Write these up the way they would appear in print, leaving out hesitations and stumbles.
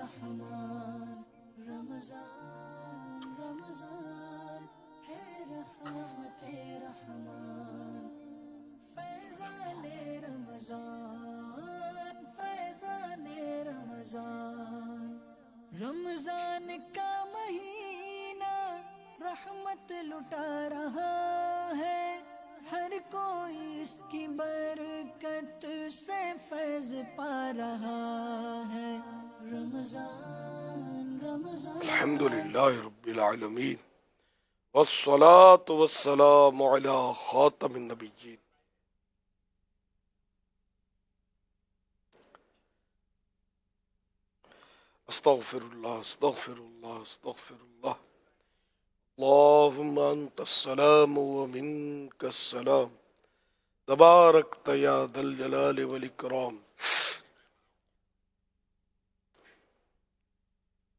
رحمان رمضان رمضان ہے رحمت رحمان فیضان رمضان فیضان رمضان رمضان کا مہینہ رحمت لٹا رہا ہے ہر کوئی اس کی برکت سے فیض پا رہا ہے رمضان رمضان الحمدللہ رب العالمین والصلاة والسلام علی خاتم النبیین استغفر اللہ استغفر اللہ استغفر اللہ اللہم انت السلام ومنک السلام تبارکت یا ذا الجلال والاکرام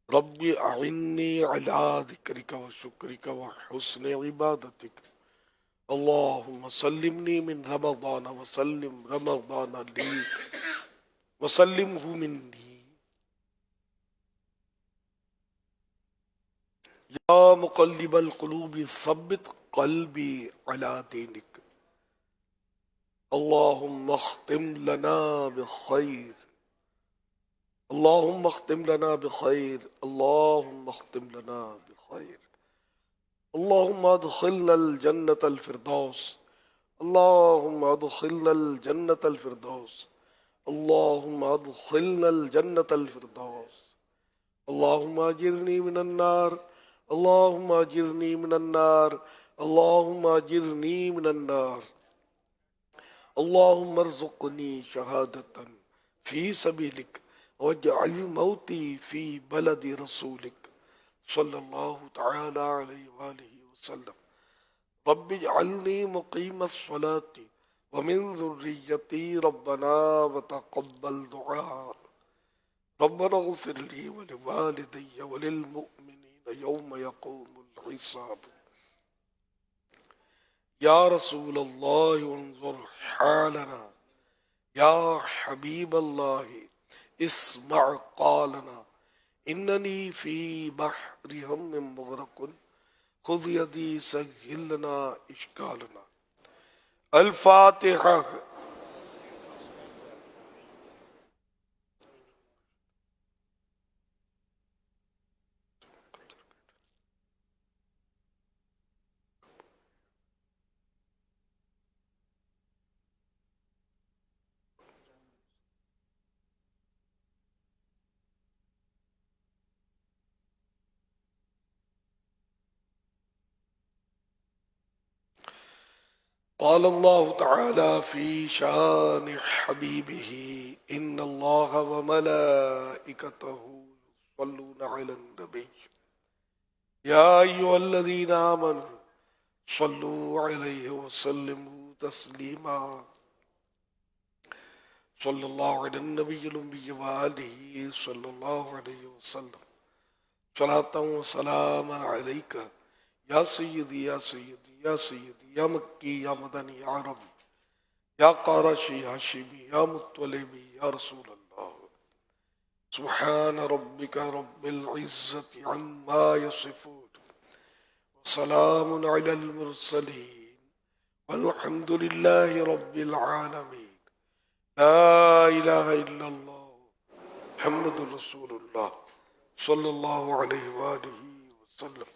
رب اعنی علی ذکرک وشکرک وحسن عبادتک اللہم سلمنی من رمضان وسلم رمضان لی وسلمہ منی یا مقلب القلوب ثبت قلبی علی دینک اللہم اختم لنا بخیر اللہم اختم لنا بخیر اللہم اختم لنا بخیر اللہم ادخلنا الجنة الفردوس اللہم ادخلنا الجنة الفردوس اللہم ادخلنا الجنة الفردوس اللہم اجرنی من النار اللہم اجرنی من النار اللہم اجرنی من النار اللہم ارزقنی شہادتا فی سبیلک واجعل موتی فی بلد رسولک صلی اللہ تعالی علیہ وآلہ وسلم رب اجعلنی مقیم الصلاة ومن ذریتی ربنا وتقبل دعاء ربنا اغفر لی ولوالدی وللمؤمنین یوم یقوم الحساب یا رسول اللہ انظر حالنا یا حبیب اللہ اسمع قالنا اننی فی بحر ہم مغرق خذ یدی سہل لنا اشکالنا الفاتحہ قال اللہ تعالی فی شان حبیبہ ان اللہ وملائکتہ یصلون علی النبی یا ایھا الذین آمنوا صلوا علیہ وسلموا تسلیما صلی اللہ علی النبی الأمی وآلہ صلی اللہ علیہ وسلم صلاۃ و سلاما علیک یا سیدی یا سیدی یا سیدی یا مکی یا مدنی یا عربی یا قارشی ہاشمی یا مطلبی یا رسول اللہ سبحان ربک رب العزت عما یصفون وسلام علی المرسلین والحمد للہ رب العالمین لا الہ الا اللہ محمد رسول اللہ صلی اللہ علیہ وآلہ وسلم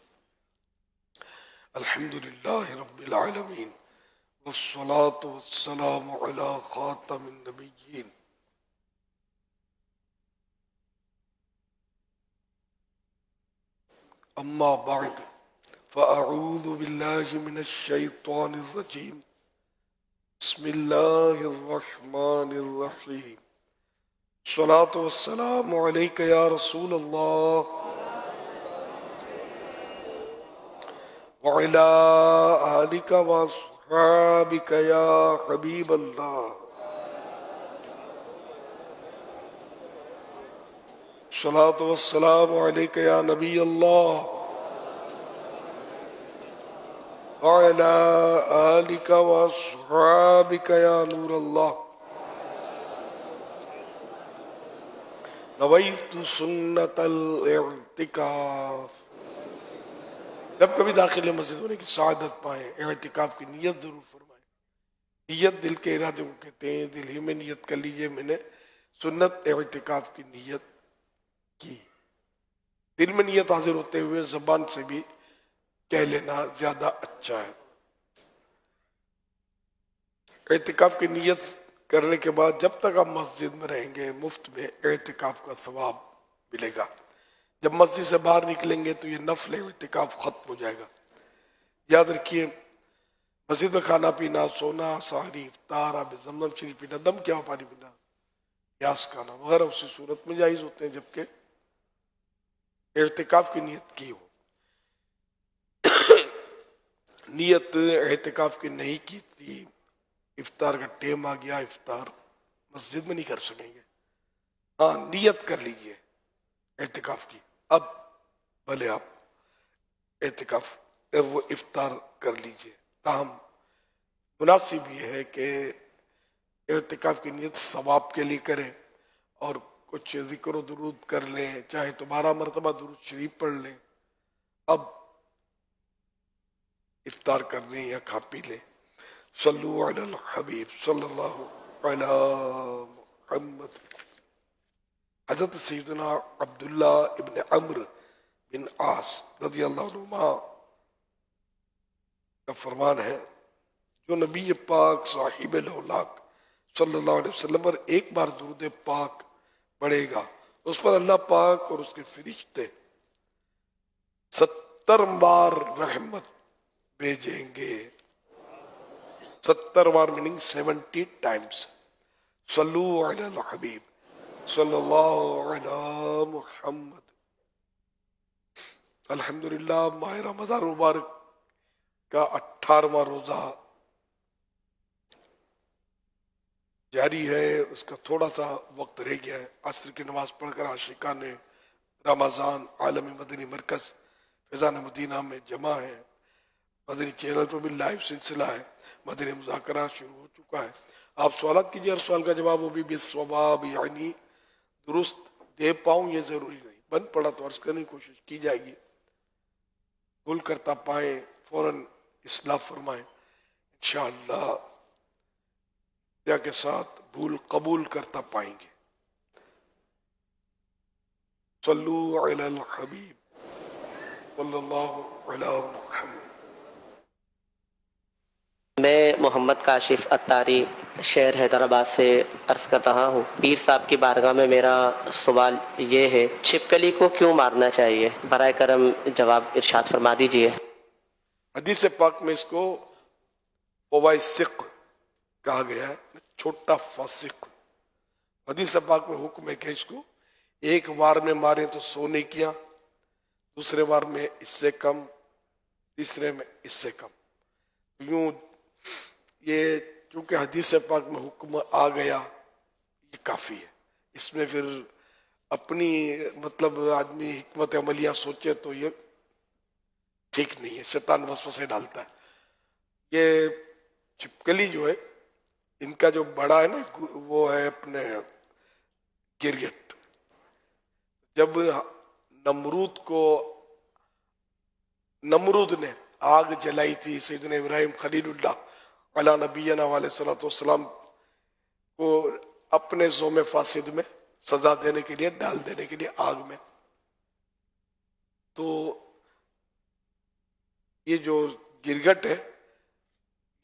الحمدللہ رب العالمین والصلاة والسلام علی خاتم النبیین اما بعد فاعوذ باللہ من الشیطان الرجیم بسم اللہ الرحمن الرحیم الصلاة والسلام علیک یا رسول اللہ وعلى آلك وأصحابك يا حبيب الله الصلاة والسلام عليك يا نبي الله وعلى آلك وأصحابك يا نور الله نویت سنت الاعتکاف. جب کبھی داخل مسجد ہونے کی سعادت پائیں اعتکاف کی نیت ضرور فرمائیں. نیت دل کے ارادے کو کہتے ہیں. دل ہی میں نیت کر لیجئے میں نے سنت اعتکاف کی نیت کی. دل میں نیت حاضر ہوتے ہوئے زبان سے بھی کہہ لینا زیادہ اچھا ہے. اعتکاف کی نیت کرنے کے بعد جب تک آپ مسجد میں رہیں گے مفت میں اعتکاف کا ثواب ملے گا. جب مسجد سے باہر نکلیں گے تو یہ نفل اعتکاف ختم ہو جائے گا. یاد رکھیے مسجد میں کھانا پینا، سونا، سحری، افطار، آب زمزم شریف پینا، دم کیا پانی پینا، پیاس کھانا وغیرہ اسی صورت میں جائز ہوتے ہیں جبکہ اعتکاف کی نیت کی ہو. نیت اعتکاف کی نہیں کی تھی، افطار کا ٹائم آ گیا، افطار مسجد میں نہیں کر سکیں گے. ہاں نیت کر لیجئے اعتکاف کی، اب بھلے آپ اعتکاف وہ افطار کر لیجئے. تاہم مناسب یہ ہے کہ اعتکاف کی نیت ثواب کے لیے کریں اور کچھ ذکر و درود کر لیں، چاہے تو 12 مرتبہ درود شریف پڑھ لیں. اب افطار کر لیں یا کھا پی لیں. صلو علی الحبیب صلی اللہ علی محمد. حضرت سیدنا عبداللہ ابن عمرو بن عاص رضی اللہ عنہما کا فرمان ہے جو نبی پاک صاحب الاولاق صلی اللہ علیہ وسلم پر ایک بار درود پاک پڑھے گا اس پر اللہ پاک اور اس کے فرشتے 70 بار رحمت بھیجیں گے. 70 بار میننگ 70 ٹائمز. صلو علی الحبیب صلی اللہ علی محمد. الحمدللہ ماہ رمضان مبارک کا 18واں روزہ جاری ہے. اس کا تھوڑا سا وقت رہ گیا ہے. عصر کی نماز پڑھ کر عاشقان رمضان عالمی مدنی مرکز فیضان مدینہ میں جمع ہے. مدنی چینل پر بھی لائیو سلسلہ ہے. مدنی مذاکرہ شروع ہو چکا ہے. آپ سوالات کیجئے، ہر سوال کا جواب وہ بھی بالصواب یعنی درست دے پاؤں یہ ضروری نہیں. بند پڑا تو عرض کرنے کی کوشش کی جائے گی. بھول کرتا پائیں فوراً اصلاح فرمائیں. انشاءاللہ یا کے ساتھ بھول قبول کرتا پائیں گے. صلو علی الحبیب صلی اللہ علی محمد. میں محمد کاشف اتاری شہر حیدرآباد سے عرض کر رہا ہوں. پیر صاحب کی بارگاہ میں میرا سوال یہ ہے چھپکلی کو کیوں مارنا چاہیے؟ برائے کرم جواب ارشاد فرما دیجیے. حدیث پاک میں اس کو فوائسق کہا گیا ہے، چھوٹا فاسق. حدیث پاک میں حکم ہے کہ اس کو ایک وار میں ماریں تو سونے کیا، دوسرے وار میں اس سے کم، تیسرے میں اس سے کم. یوں یہ چونکہ حدیث پاک میں حکم آ گیا یہ کافی ہے. اس میں پھر اپنی مطلب آدمی حکمت عملیاں سوچے تو یہ ٹھیک نہیں ہے، شیطان وسوسے ڈالتا ہے. یہ چھپکلی جو ہے ان کا جو بڑا ہے نا وہ ہے اپنے گریٹ. جب نمرود نے آگ جلائی تھی سیدنا ابراہیم خلیل اللہ علی نبینا علیہ الصلوۃ والسلام کو اپنے زوم فاسد میں سزا دینے کے لیے ڈال دینے کے لیے آگ میں، تو یہ جو گرگٹ ہے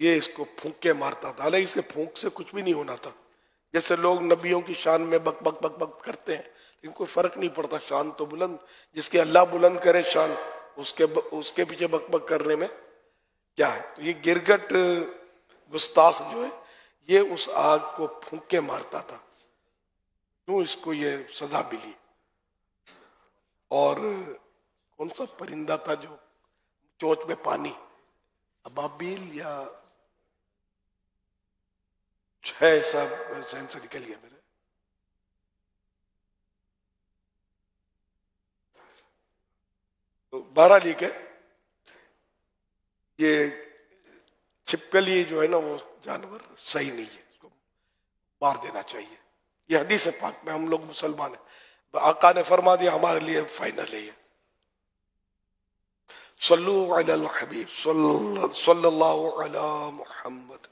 یہ اس کو پھونک کے مارتا تھا. حالانکہ اس کے پھونک سے کچھ بھی نہیں ہونا تھا. جیسے لوگ نبیوں کی شان میں بک بک بک بک کرتے ہیں لیکن کوئی فرق نہیں پڑتا. شان تو بلند، جس کے اللہ بلند کرے شان اس کے پیچھے بک بک کرنے میں کیا ہے. تو یہ گرگٹ گستاخ جو ہے یہ اس آگ کو پھونک کے مارتا تھا، کیوں اس کو یہ سزا ملی. اور کون سا پرندہ تھا جو چونچ میں پانی، ابابیل یا ہے سب ذہن سے نکل گیا میرے. تو بہرحال یہ کہ یہ چھپکلی جو ہے نا وہ جانور صحیح نہیں ہے، اس کو مار دینا چاہیے. یہ حدیث پاک میں ہم لوگ مسلمان ہیں. تو آقا نے فرما دیا ہمارے لیے فائنل ہے یہ. صلو علی الحبیب صلی اللہ علی محمد.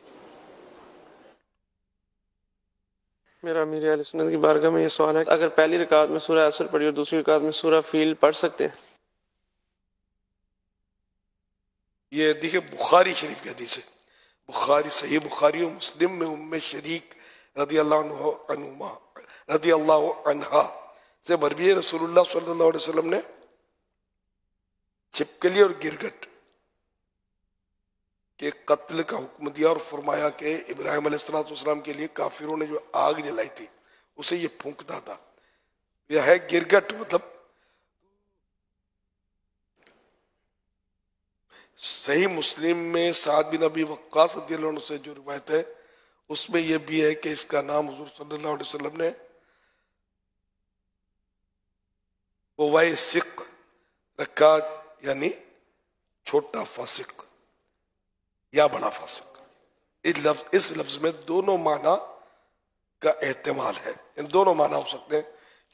میرا امیر اہل سنت کی بارگاہ میں یہ سوال ہے، اگر پہلی رکعت میں سورہ عصر پڑھی اور دوسری رکعت میں سورہ فیل پڑھ سکتے ہیں؟ یہ دیکھیں بخاری شریف کی حدیث ہے، بخاری صحیح بخاری و مسلم میں ام شریک رضی اللہ عنہا سے مروی ہے رسول اللہ صلی اللہ علیہ وسلم نے چھپکلی اور گرگٹ کے قتل کا حکم دیا اور فرمایا کہ ابراہیم علیہ السلام کے لیے کافروں نے جو آگ جلائی تھی اسے یہ پھونکتا تھا. یہ ہے گرگٹ، مطلب صحیح مسلم میں سعد بن ابی وقاص رضی اللہ عنہ سے جو روایت ہے اس میں یہ بھی ہے کہ اس کا نام حضور صلی اللہ علیہ وسلم نے قوائے سق رکھا، یعنی چھوٹا فاسق یا بڑا فاسق. اس لفظ میں دونوں معنی کا احتمال ہے، ان دونوں معنی ہو سکتے ہیں،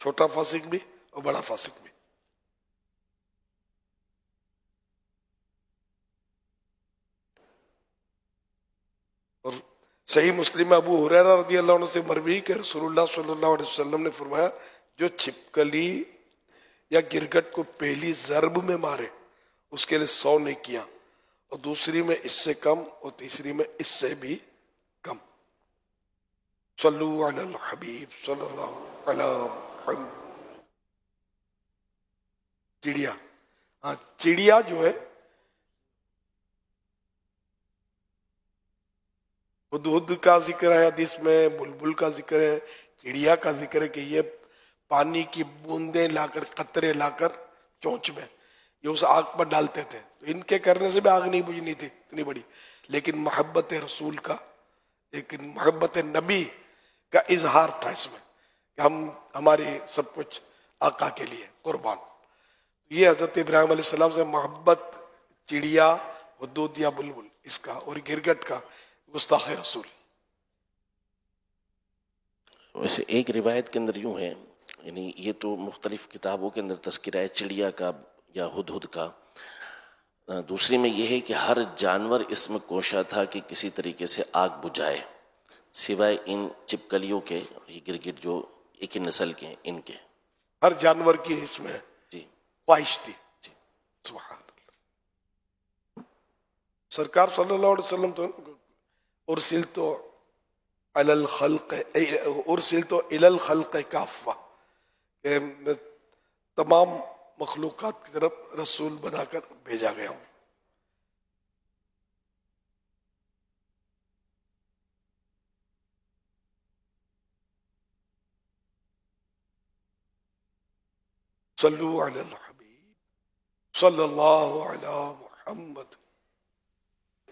چھوٹا فاسق بھی اور بڑا فاسق بھی. اور صحیح مسلم میں ابو ہریرہ رضی اللہ عنہ سے مروی کہ رسول اللہ صلی اللہ علیہ وسلم نے فرمایا جو چھپکلی یا گرگٹ کو پہلی ضرب میں مارے اس کے لیے 100 نیکیاں، اور دوسری میں اس سے کم اور تیسری میں اس سے بھی کم. صلو علی الحبیب صلی اللہ علیہ وسلم. چڑیا، ہاں چڑیا جو ہے ہدہد کا ذکر ہے حدیث میں، بلبل کا ذکر ہے، چڑیا کا ذکر ہے کہ یہ پانی کی بوندیں لا کر، قطرے لا کر چونچ میں یہ اس آگ پر ڈالتے تھے. تو ان کے کرنے سے بھی آگ نہیں بجھنی تھی اتنی بڑی، لیکن محبت رسول کا، لیکن محبت نبی کا اظہار تھا اس میں کہ ہماری سب کچھ آقا کے لیے قربان. یہ حضرت ابراہیم علیہ السلام سے محبت چڑیا، ہدہد یا بلبل اس کا اور گرگٹ کا گستاخ رسول. ویسے ایک روایت کے اندر یوں ہے، یعنی یہ تو مختلف کتابوں کے اندر تذکرہ ہے چڑیا کا یا ہدہد کا، دوسری میں یہ ہے کہ ہر جانور اس میں کوشاں تھا کہ کسی طریقے سے آگ بجھائے سوائے ان چپکلیوں کے، یہ گرگٹ جو ایک ہی نسل کے ہیں ان کے. ہر جانور کی اس میں جی خواہش تھی. جی. سبحان اللہ. سرکار صلی اللہ علیہ وسلم تو ارسلت علی الخلق ارسلت الی الخلق کافہ، کہ میں تمام مخلوقات کی طرف رسول بنا کر بھیجا گیا ہوں. صلو علی الحبیب صلی اللہ علی محمد.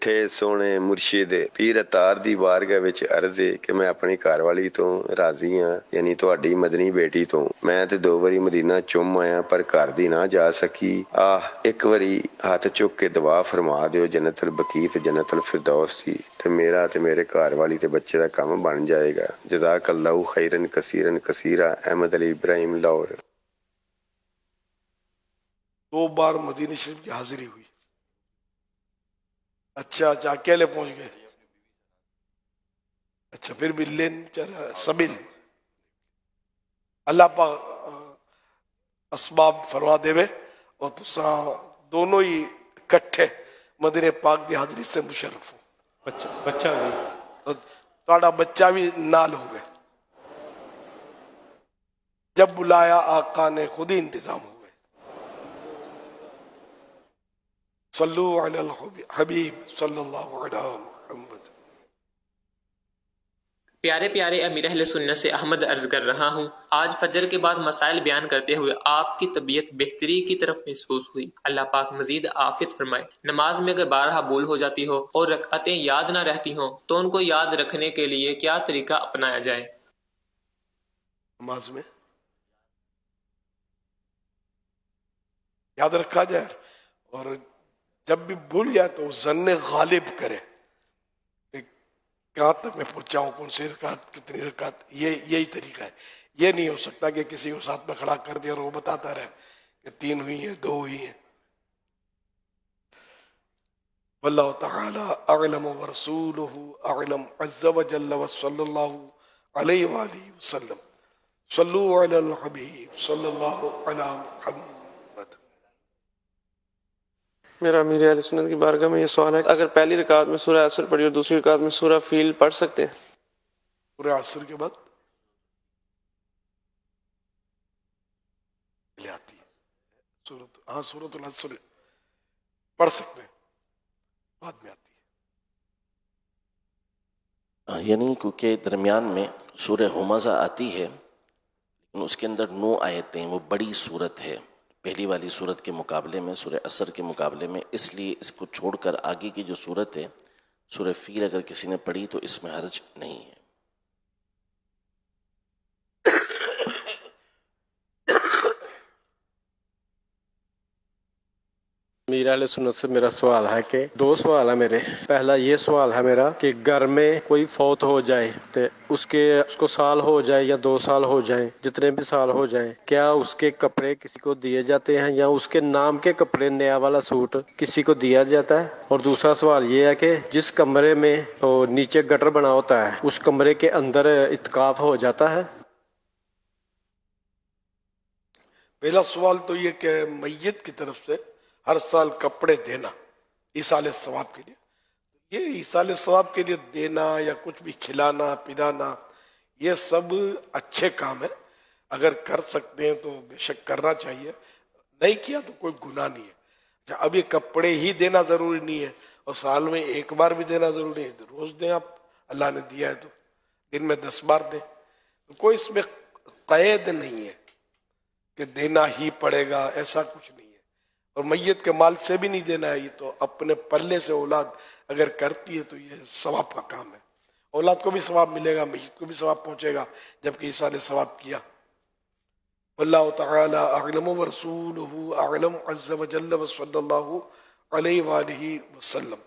ٹھے سونے مرشد پیر اتار دی بارگاہ وچ عرض ہے کہ میں اپنی گھر والی تو راضی ہاں، یعنی تہاڈی مدنی بیٹی تو. میں تے 2 واری مدینہ چم آیا پر گھر دی نہ جا سکی. ایک واری ہاتھ چک کے دعا فرما دیو جنت البقیع تے جنت الفردوس دی، تے میرا تے میرے گھر والی تے بچے دا کام بن جائے گا. جزاک اللہ خیرن کثیرن کثیرا. احمد علی ابراہیم لاہور. 2 بار مدینہ شریف کی حاضری ہوئی. اچھا اکیلے پہنچ گئے. اچھا پھر بھی لین سبیل اللہ پاک اسباب فرما دے اور تساں دونوں ہی کٹھے مدینے پاک دی حاضری سے مشرف ہو. بچہ بھی تہاڈا بچہ بھی نال ہو گئے. جب بلایا آقا نے خود ہی انتظام ہو گئے. صلو علی الحبیب صلی اللہ علیہ محمد. پیارے پیارے امیر اہل سنت سے احمد عرض کر رہا ہوں. آج فجر کے بعد مسائل بیان کرتے ہوئے آپ کی طبیعت بہتری کی طرف محسوس ہوئی. اللہ پاک مزید عافیت فرمائے. نماز میں اگر بارہا بھول ہو جاتی ہو اور رکعتیں یاد نہ رہتی ہوں تو ان کو یاد رکھنے کے لیے کیا طریقہ اپنایا جائے؟ نماز میں یاد رکھا جائے اور جب بھی بھول جائے تو ظن غالب کرے کہ کہاں تک میں پہنچا ہوں، کون سی رکعت کتنی رکعت. یہی طریقہ ہے. یہ نہیں ہو سکتا کہ کسی کو ساتھ میں کھڑا کر دیا اور وہ بتاتا رہے کہ 3 ہوئی ہیں 2 ہوئی ہیں. واللہ تعالی اعلم ورسولہ اعلم عز وجل وصلی اللہ علیہ وآلہ وسلم. صلو علی الحبیب صلی اللہ علی محمد. میرا امیر اہل سنت کی بارگاہ میں یہ سوال ہے، اگر پہلی رکعت میں سورہ عصر پڑھی اور دوسری رکعت میں سورہ فیل پڑھ سکتے ہیں؟ سورہ عصر کے بعد لے آتی ہے سورۃ العصر پڑھ سکتے ہیں، بعد میں آتی ہے. یعنی کیونکہ درمیان میں سورہ ہمزہ آتی ہے لیکن اس کے اندر 9 آیتیں، وہ بڑی صورت ہے پہلی والی صورت کے مقابلے میں، سورہ عصر کے مقابلے میں، اس لیے اس کو چھوڑ کر آگے کی جو صورت ہے سورہ فیل اگر کسی نے پڑھی تو اس میں حرج نہیں ہے. امیر اہل سنت سے میرا سوال ہے کہ 2 سوال ہے میرے. پہلا یہ سوال ہے میرا کہ گھر میں کوئی فوت ہو جائے تو اس کو سال ہو جائے یا 2 سال ہو جائیں، جتنے بھی سال ہو جائیں، کیا اس کے کپڑے کسی کو دیے جاتے ہیں یا اس کے نام کے کپڑے نیا والا سوٹ کسی کو دیا جاتا ہے؟ اور دوسرا سوال یہ ہے کہ جس کمرے میں نیچے گٹر بنا ہوتا ہے اس کمرے کے اندر اعتکاف ہو جاتا ہے؟ پہلا سوال تو یہ کہ میت کی طرف سے ہر سال کپڑے دینا ایصال ثواب کے لیے، یہ ایصال ثواب کے لیے دینا یا کچھ بھی کھلانا پلانا یہ سب اچھے کام ہے. اگر کر سکتے ہیں تو بے شک کرنا چاہیے، نہیں کیا تو کوئی گناہ نہیں ہے. اب یہ کپڑے ہی دینا ضروری نہیں ہے اور سال میں 1 بار بھی دینا ضروری ہے، روز دیں آپ، اللہ نے دیا ہے تو دن میں 10 بار دیں. کوئی اس میں قید نہیں ہے کہ دینا ہی پڑے گا، ایسا کچھ نہیں ہے. اور میت کے مال سے بھی نہیں دینا ہے، یہ تو اپنے پلے سے اولاد اگر کرتی ہے تو یہ ثواب کا کام ہے. اولاد کو بھی ثواب ملے گا، میت کو بھی ثواب پہنچے گا جبکہ ایصال ثواب کیا. واللہ تعالی اعلم ورسولہ اعلم عز وجل وصلی اللہ علیہ وآلہ وسلم.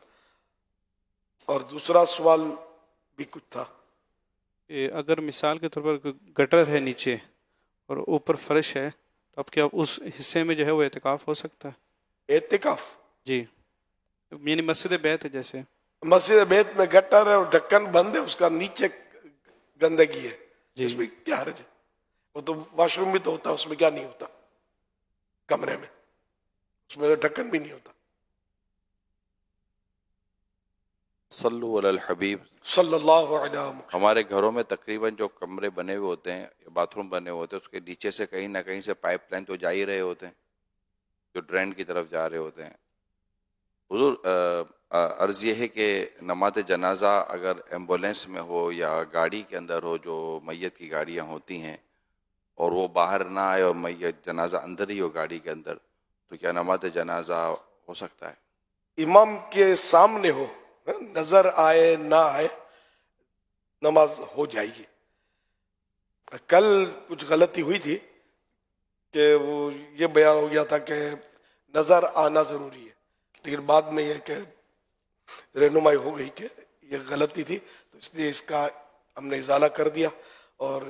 اور دوسرا سوال بھی کچھ تھا. اگر مثال کے طور پر گٹر ہے نیچے اور اوپر فرش ہے تو اب کیا اس حصے میں جو ہے وہ اعتکاف ہو سکتا ہے؟ اعتکاف جی، یعنی مسجد بیت ہے جیسے مسجد بیت میں گٹر ہے اور ڈھکن بند ہے، اس کا نیچے گندگی ہے، جی اس میں کیا حرج ہے؟ وہ تو واش روم بھی تو ہوتا ہے، اس میں کیا نہیں ہوتا؟ کمرے میں اس میں تو ڈھکن بھی نہیں ہوتا. صلو علی الحبیب صلی اللہ علیہ وسلم. ہمارے گھروں میں تقریباً جو کمرے بنے ہوئے ہوتے ہیں، باتھ روم بنے ہوتے ہیں، اس کے نیچے سے کہیں نہ کہیں سے پائپ لائن تو جا ہی رہے ہوتے ہیں جو ڈرین کی طرف جا رہے ہوتے ہیں. حضور عرض یہ ہے کہ نماز جنازہ اگر ایمبولینس میں ہو یا گاڑی کے اندر ہو، جو میت کی گاڑیاں ہوتی ہیں، اور وہ باہر نہ آئے اور میت جنازہ اندر ہی ہو گاڑی کے اندر، تو کیا نماز جنازہ ہو سکتا ہے؟ امام کے سامنے ہو، نظر آئے نہ آئے، نماز ہو جائے گی. کل کچھ غلطی ہوئی تھی کہ وہ یہ بیان ہو گیا تھا کہ نظر آنا ضروری ہے، لیکن بعد میں یہ کہ رہنمائی ہو گئی کہ یہ غلطی تھی، تو اس لیے اس کا ہم نے ازالہ کر دیا اور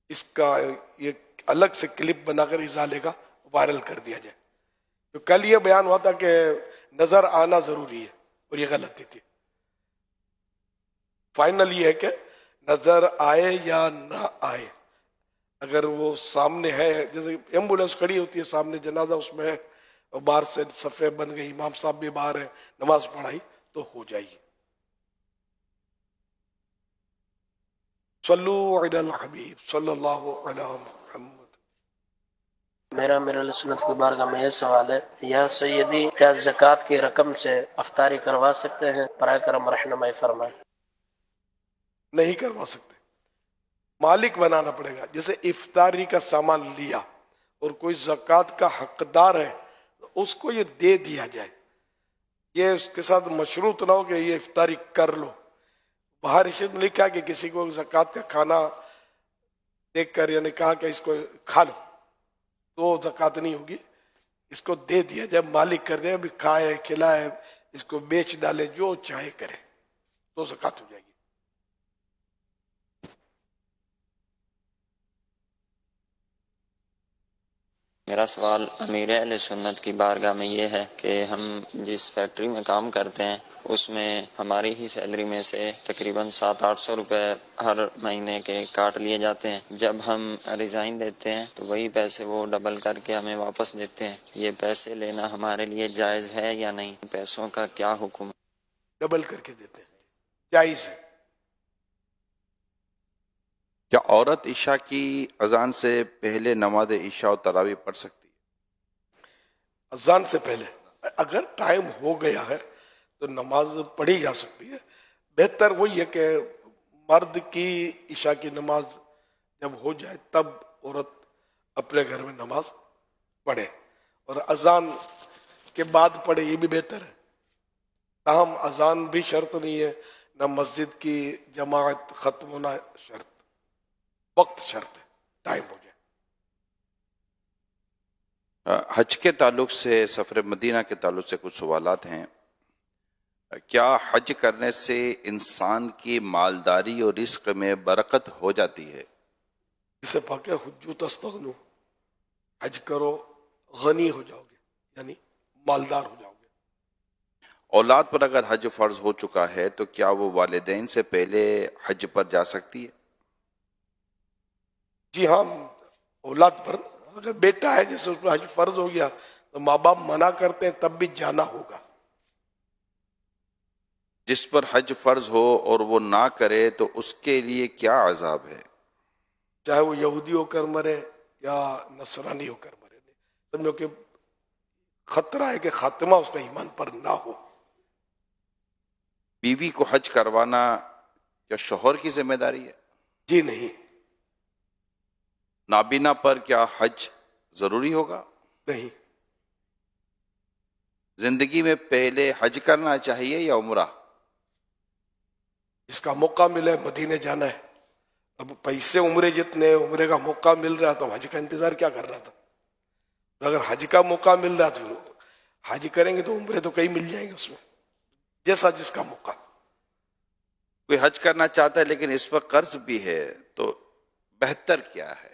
اس کا یہ الگ سے کلپ بنا کر ازالے کا وائرل کر دیا جائے. تو کل یہ بیان ہوا تھا کہ نظر آنا ضروری ہے اور یہ غلطی تھی. فائنل یہ ہے کہ نظر آئے یا نہ آئے، اگر وہ سامنے ہے، جیسے ایمبولینس کھڑی ہوتی ہے سامنے، جنازہ اس میں ہے اور باہر سے صفیں بن گئی، امام صاحب بھی باہر ہیں، نماز پڑھائی تو ہو جائے گی. صلو علی الحبیب صلی اللہ علی محمد. میرا علیہ سنت کی بارگاہ میں یہ سوال ہے، یا سیدی کیا زکوٰۃ کی رقم سے افطاری کروا سکتے ہیں؟ برائے کرم رہنمائی فرمائیں. نہیں کروا سکتے، مالک بنانا پڑے گا. جیسے افطاری کا سامان لیا اور کوئی زکوٰۃ کا حقدار ہے تو اس کو یہ دے دیا جائے، یہ اس کے ساتھ مشروط نہ ہو کہ یہ افطاری کر لو. باہر رشید نے لکھا کہ کسی کو زکوٰۃ کا کھانا دیکھ کر یعنی کہا کہ اس کو کھا لو تو زکوٰۃ نہیں ہوگی، اس کو دے دیا جائے، مالک کر دے، ابھی کھائے کھلائے، اس کو بیچ ڈالے، جو چاہے کرے تو زکوٰۃ ہو جائے گی. میرا سوال امیر اہل سنت کی بارگاہ میں یہ ہے کہ ہم جس فیکٹری میں کام کرتے ہیں اس میں ہماری ہی سیلری میں سے تقریباً 700-800 روپے ہر مہینے کے کاٹ لیے جاتے ہیں. جب ہم ریزائن دیتے ہیں تو وہی پیسے وہ ڈبل کر کے ہمیں واپس دیتے ہیں. یہ پیسے لینا ہمارے لیے جائز ہے یا نہیں؟ پیسوں کا کیا حکم ہے؟ ڈبل کر کے دیتے ہیں، جائز ہے. کیا عورت عشاء کی اذان سے پہلے نماز عشاء و تراویح پڑھ سکتی ہے؟ اذان سے پہلے اگر ٹائم ہو گیا ہے تو نماز پڑھی جا سکتی ہے. بہتر وہی ہے کہ مرد کی عشاء کی نماز جب ہو جائے تب عورت اپنے گھر میں نماز پڑھے، اور اذان کے بعد پڑھے، یہ بھی بہتر ہے. تاہم اذان بھی شرط نہیں ہے، نہ مسجد کی جماعت ختم ہونا شرط، وقت شرط ہے، ٹائم ہو جائے. حج کے تعلق سے، سفر مدینہ کے تعلق سے کچھ سوالات ہیں. کیا حج کرنے سے انسان کی مالداری اور رزق میں برکت ہو جاتی ہے؟ اسے پاکے حجو تستغنو، حج کرو غنی ہو جاؤ گے، یعنی مالدار ہو جاؤ گے. اولاد پر اگر حج فرض ہو چکا ہے تو کیا وہ والدین سے پہلے حج پر جا سکتی ہے؟ جی ہاں، اولاد پر اگر بیٹا ہے جیسے اس پر حج فرض ہو گیا تو ماں باپ منع کرتے ہیں تب بھی جانا ہوگا. جس پر حج فرض ہو اور وہ نہ کرے تو اس کے لیے کیا عذاب ہے؟ چاہے وہ یہودی ہو کر مرے یا نصرانی ہو کر مرے، سمجھو کہ خطرہ ہے کہ خاتمہ اس کا ایمان پر نہ ہو. بیوی کو حج کروانا کیا شوہر کی ذمہ داری ہے؟ جی نہیں. نابینا پر کیا حج ضروری ہوگا؟ نہیں. زندگی میں پہلے حج کرنا چاہیے یا عمرہ؟ اس کا موقع ملے مدینے جانا ہے. اب پیسے عمرے جتنے، عمرے کا موقع مل رہا تو حج کا انتظار کیا کر رہا تھا؟ اگر حج کا موقع مل رہا تو حج کریں گے تو عمرے تو کئی مل جائیں گے اس میں، جیسا جس کا موقع. کوئی حج کرنا چاہتا ہے لیکن اس پر قرض بھی ہے تو بہتر کیا ہے؟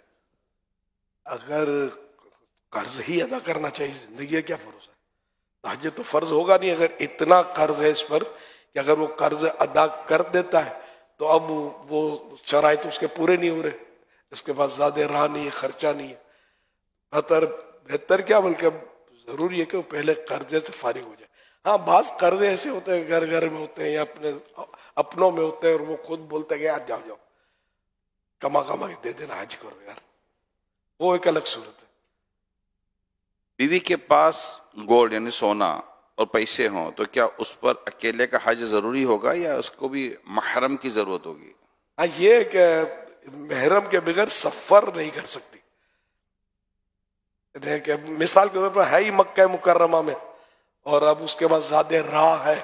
اگر قرض ہی ادا کرنا چاہیے، زندگی ہے کیا بھروسہ ہے؟ حج تو فرض ہوگا نہیں اگر اتنا قرض ہے اس پر کہ اگر وہ قرض ادا کر دیتا ہے تو اب وہ شرائط اس کے پورے نہیں ہو رہے، اس کے پاس زیادہ راہ نہیں ہے، خرچہ نہیں ہے. بہتر کیا بلکہ ضروری ہے کہ وہ پہلے قرضے سے فارغ ہو جائے. ہاں بعض قرضے ایسے ہوتے ہیں گھر گھر میں ہوتے ہیں یا اپنوں میں ہوتے ہیں اور وہ خود بولتے ہیں کہ یار جاؤ کما کے دے دینا، حج کرو یار، وہ ایک الگ صورت ہے. بیوی کے پاس گولڈ یعنی سونا اور پیسے ہوں تو کیا اس پر اکیلے کا حج ضروری ہوگا یا اس کو بھی محرم کی ضرورت ہوگی؟ ہاں یہ کہ محرم کے بغیر سفر نہیں کر سکتی. کہ مثال کے طور پر ہے ہی مکہ مکرمہ میں اور اب اس کے بعد زیادہ راہ ہے،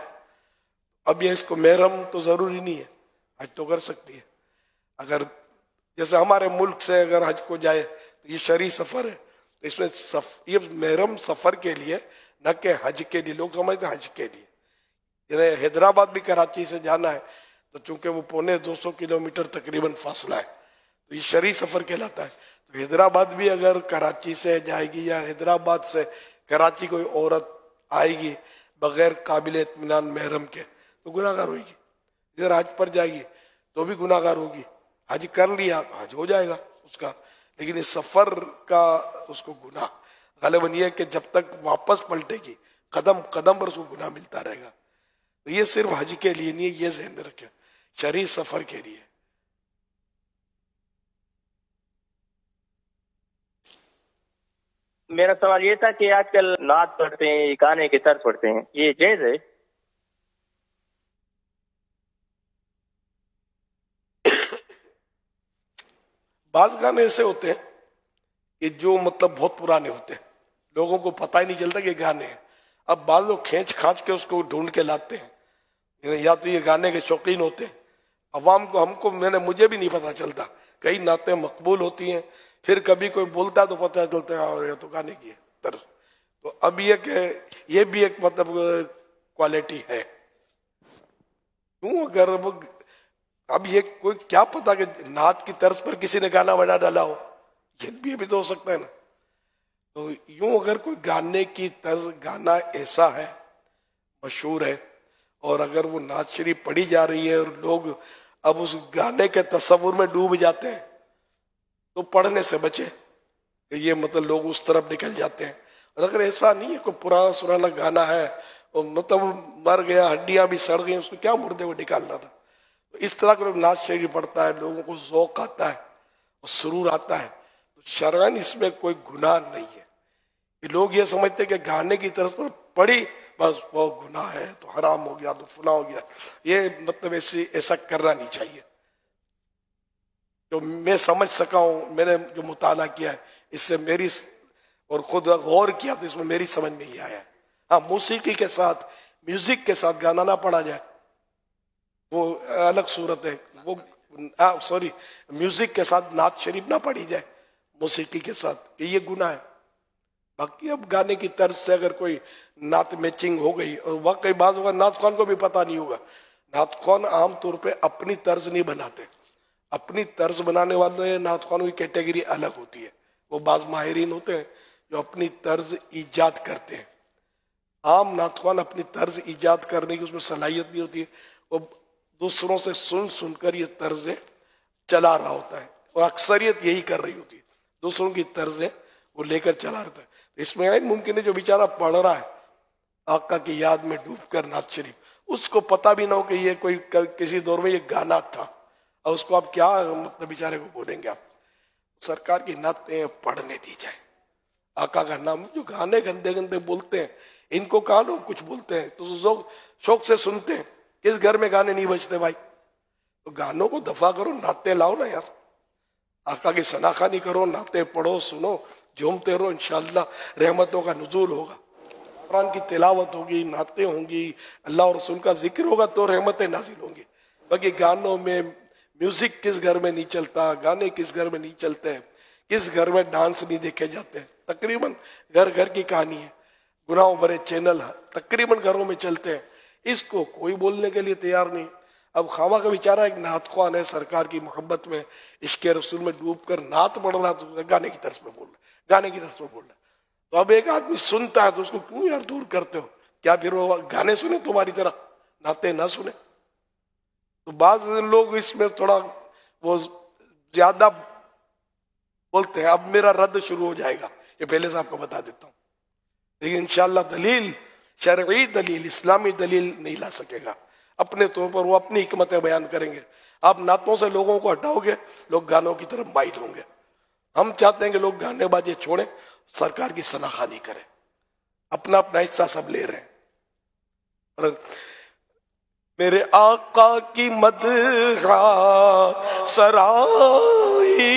اب یہ اس کو محرم تو ضروری نہیں ہے، حج تو کر سکتی ہے. اگر جیسے ہمارے ملک سے اگر حج کو جائے تو یہ شرعی سفر ہے، تو اس میں یہ محرم سفر کے لیے نہ کہ حج کے لیے. لوگ سمجھتے ہیں حج کے لیے، یعنی حیدرآباد بھی کراچی سے جانا ہے تو چونکہ وہ 250 کلومیٹر تقریباً فاصلہ ہے تو یہ شرعی سفر کہلاتا ہے. تو حیدرآباد بھی اگر کراچی سے جائے گی یا حیدرآباد سے کراچی کوئی عورت آئے گی بغیر قابل اطمینان محرم کے تو گناہ گار ہوئے گی. ادھر حج پر جائے گی تو بھی گناہ گار ہوگی. حج کر لیا حج ہو جائے گا اس کا، لیکن اس سفر کا اس کو گناہ غالباً یہ ہے کہ جب تک واپس پلٹے گی قدم قدم پر اس کو گناہ ملتا رہے گا. تو یہ صرف حج کے لیے نہیں ہے، یہ ذہن میں رکھیں، شرعی سفر کے لیے. میرا سوال یہ تھا کہ آج کل نعت پڑھتے ہیں، گانے کے طرز پڑھتے ہیں، یہ جائز ہے؟ بعض گانے ایسے ہوتے ہیں کہ جو مطلب بہت پرانے ہوتے ہیں، لوگوں کو پتہ ہی نہیں چلتا کہ گانے ہیں. اب بعض لوگ کھینچ کھانچ کے اس کو ڈھونڈ کے لاتے ہیں، یا تو یہ گانے کے شوقین ہوتے ہیں. عوام کو، ہم کو، مجھے بھی نہیں پتہ چلتا. کئی نعتیں مقبول ہوتی ہیں، پھر کبھی کوئی بولتا ہے تو پتہ چلتا ہے اور یہ تو گانے کی ہے طرز. تو اب یہ کہ یہ بھی ایک مطلب کوالٹی ہے. کیوں اگر اب یہ کوئی کیا پتا کہ نعت کی طرز پر کسی نے گانا بنا ڈالا ہو، یہ بھی تو ہو سکتا ہے نا. تو یوں اگر کوئی گانے کی طرز گانا ایسا ہے مشہور ہے اور اگر وہ نعت شریف پڑھی جا رہی ہے اور لوگ اب اس گانے کے تصور میں ڈوب جاتے ہیں تو پڑھنے سے بچے کہ یہ مطلب لوگ اس طرف نکل جاتے ہیں. اور اگر ایسا نہیں ہے کوئی پرانا سرانا گانا ہے اور مطلب مر گیا ہڈیاں بھی سڑ گئی اس کو کیا مردے کو نکالنا تھا. تو اس طرح کا نعت شریف پڑھتا ہے لوگوں کو ذوق آتا ہے اور سرور آتا ہے تو شرعاً اس میں کوئی گناہ نہیں ہے. لوگ یہ سمجھتے ہیں کہ گانے کی طرف پر پڑھی بس وہ گناہ ہے تو حرام ہو گیا تو فلاں ہو گیا. یہ مطلب ایسا کرنا نہیں چاہیے. جو میں سمجھ سکا ہوں میں نے جو مطالعہ کیا ہے اس سے میری اور خود غور کیا تو اس میں میری سمجھ میں یہ آیا. ہاں موسیقی کے ساتھ میوزک کے ساتھ گانا نہ پڑھا جائے وہ الگ صورت ہے. وہ میوزک کے ساتھ نعت شریف نہ پڑھی جائے موسیقی کے ساتھ کہ یہ گناہ ہے. باقی اب گانے کی طرز سے اگر کوئی نعت میچنگ ہو گئی اور واقعی بعض ہوگا نعت خوان کو بھی پتہ نہیں ہوگا. نعت خوان عام طور پہ اپنی طرز نہیں بناتے. اپنی طرز بنانے والوں نعت خوانوں کی کیٹیگری الگ ہوتی ہے. وہ بعض ماہرین ہوتے ہیں جو اپنی طرز ایجاد کرتے ہیں. عام نعت خوان اپنی طرز ایجاد کرنے کی اس میں صلاحیت نہیں ہوتی ہے. وہ دوسروں سے سن کر یہ طرزیں چلا رہا ہوتا ہے اور اکثریت یہی کر رہی ہوتی ہے. دوسروں کی طرزیں وہ لے کر چلا رہتا ہے. اس میں ممکن ہے جو بیچارہ پڑھ رہا ہے آقا کی یاد میں ڈوب کر نعت شریف اس کو پتہ بھی نہ ہو کہ یہ کوئی کسی دور میں یہ گانا تھا اور اس کو آپ کیا مطلب بیچارے کو بولیں گے. آپ سرکار کی نعتیں پڑھنے دی جائے. آقا کا نام جو گانے گندے گندے بولتے ہیں ان کو کہاں لوگ کچھ بولتے ہیں تو شوق سے سنتے ہیں. کس گھر میں گانے نہیں بجتے بھائی؟ تو گانوں کو دفع کرو نعتیں لاؤ نا یار. آقا کی ثناخوانی کرو نعتیں پڑھو سنو جھومتے رہو. انشاءاللہ رحمتوں کا نزول ہوگا. قرآن کی تلاوت ہوگی نعتیں ہوں گی اللہ اور رسول کا ذکر ہوگا تو رحمتیں نازل ہوں گی. باقی گانوں میں میوزک کس گھر میں نہیں چلتا گانے کس گھر میں نہیں چلتے کس گھر میں ڈانس نہیں دیکھے جاتے. تقریباً گھر گھر کی کہانی ہے. گناہوں بھرے چینل تقریباً گھروں میں چلتے ہیں. اس کو کوئی بولنے کے لیے تیار نہیں. اب خامہ کا بیچارہ ایک نعت خوان ہے سرکار کی محبت میں عشق رسول میں ڈوب کر نعت پڑھ رہا تو گانے کی طرز پہ بول رہا گانے کی طرز پہ بول رہا. تو اب ایک آدمی سنتا ہے تو اس کو کیوں یار دور کرتے ہو؟ کیا پھر وہ گانے سنے تمہاری طرح نعتیں نہ سنے؟ تو بعض لوگ اس میں تھوڑا وہ زیادہ بولتے ہیں. اب میرا رد شروع ہو جائے گا یہ پہلے سے آپ کو بتا دیتا ہوں. لیکن انشاءاللہ دلیل شرعی دلیل اسلامی دلیل نہیں لا سکے گا. اپنے طور پر وہ اپنی حکمتیں بیان کریں گے. آپ نعتوں سے لوگوں کو ہٹاؤ گے لوگ گانوں کی طرف مائل ہوں گے. ہم چاہتے ہیں کہ لوگ گانے بازے چھوڑیں سرکار کی ثناخوانی کریں. اپنا اپنا حصہ سب لے رہے ہیں. اور میرے آقا کی مدح سرائی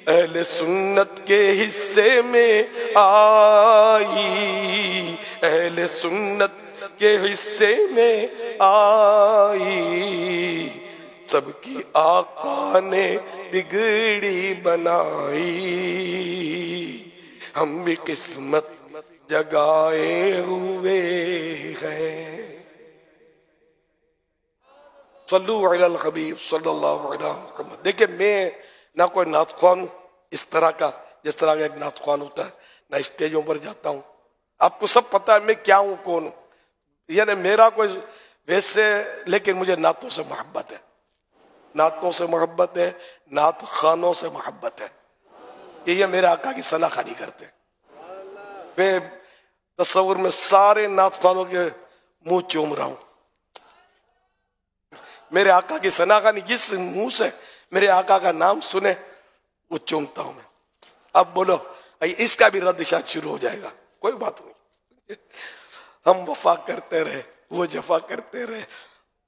اہل سنت کے حصے میں آئی اہل سنت کے حصے میں آئی سب کی آقا نے بگڑی بنائی ہم بھی قسمت جگائے ہوئے ہیں. صلو علی الحبیب صلی اللہ علیہ وسلم. دیکھیں میں نہ کوئی نعت خوان اس طرح کا جس طرح کا ایک نعت خوان ہوتا ہے نہ اسٹیجوں پر جاتا ہوں. آپ کو سب پتہ ہے میں کیا ہوں کون ہوں. یعنی میرا کوئی ویسے لیکن مجھے نعتوں سے محبت ہے. نعتوں سے محبت ہے نعت خوانوں سے محبت ہے کہ یہ میرے آقا کی ثناخوانی کرتے ہیں. میں تصور میں سارے نعت خوانوں کے منہ چوم رہا ہوں. میرے آقا کی ثناخوانی جس منہ سے میرے آقا کا نام سنے وہ چومتا ہوں میں. اب بولو اس کا بھی رد شاید شروع ہو جائے گا. کوئی بات نہیں. ہم وفا کرتے رہے وہ جفا کرتے رہے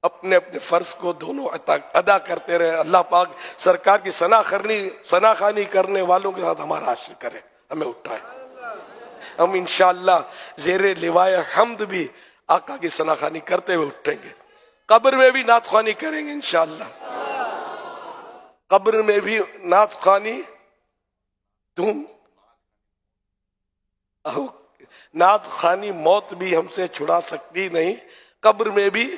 اپنے اپنے فرض کو دونوں ادا کرتے رہے. اللہ پاک سرکار کی ثناخوانی کرنے والوں کے ساتھ ہمارا حشر کرے ہمیں اٹھائے. ہم انشاءاللہ زیر لوائے حمد بھی آقا کی ثناخوانی کرتے ہوئے اٹھیں گے. قبر میں بھی نعت خوانی کریں گے انشاءاللہ. قبر میں بھی نعت خوانی تم نعت خوانی موت بھی ہم سے چھڑا سکتی نہیں. قبر میں بھی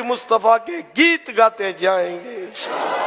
مصطفیٰ کے گیت گاتے جائیں گے انشاءاللہ.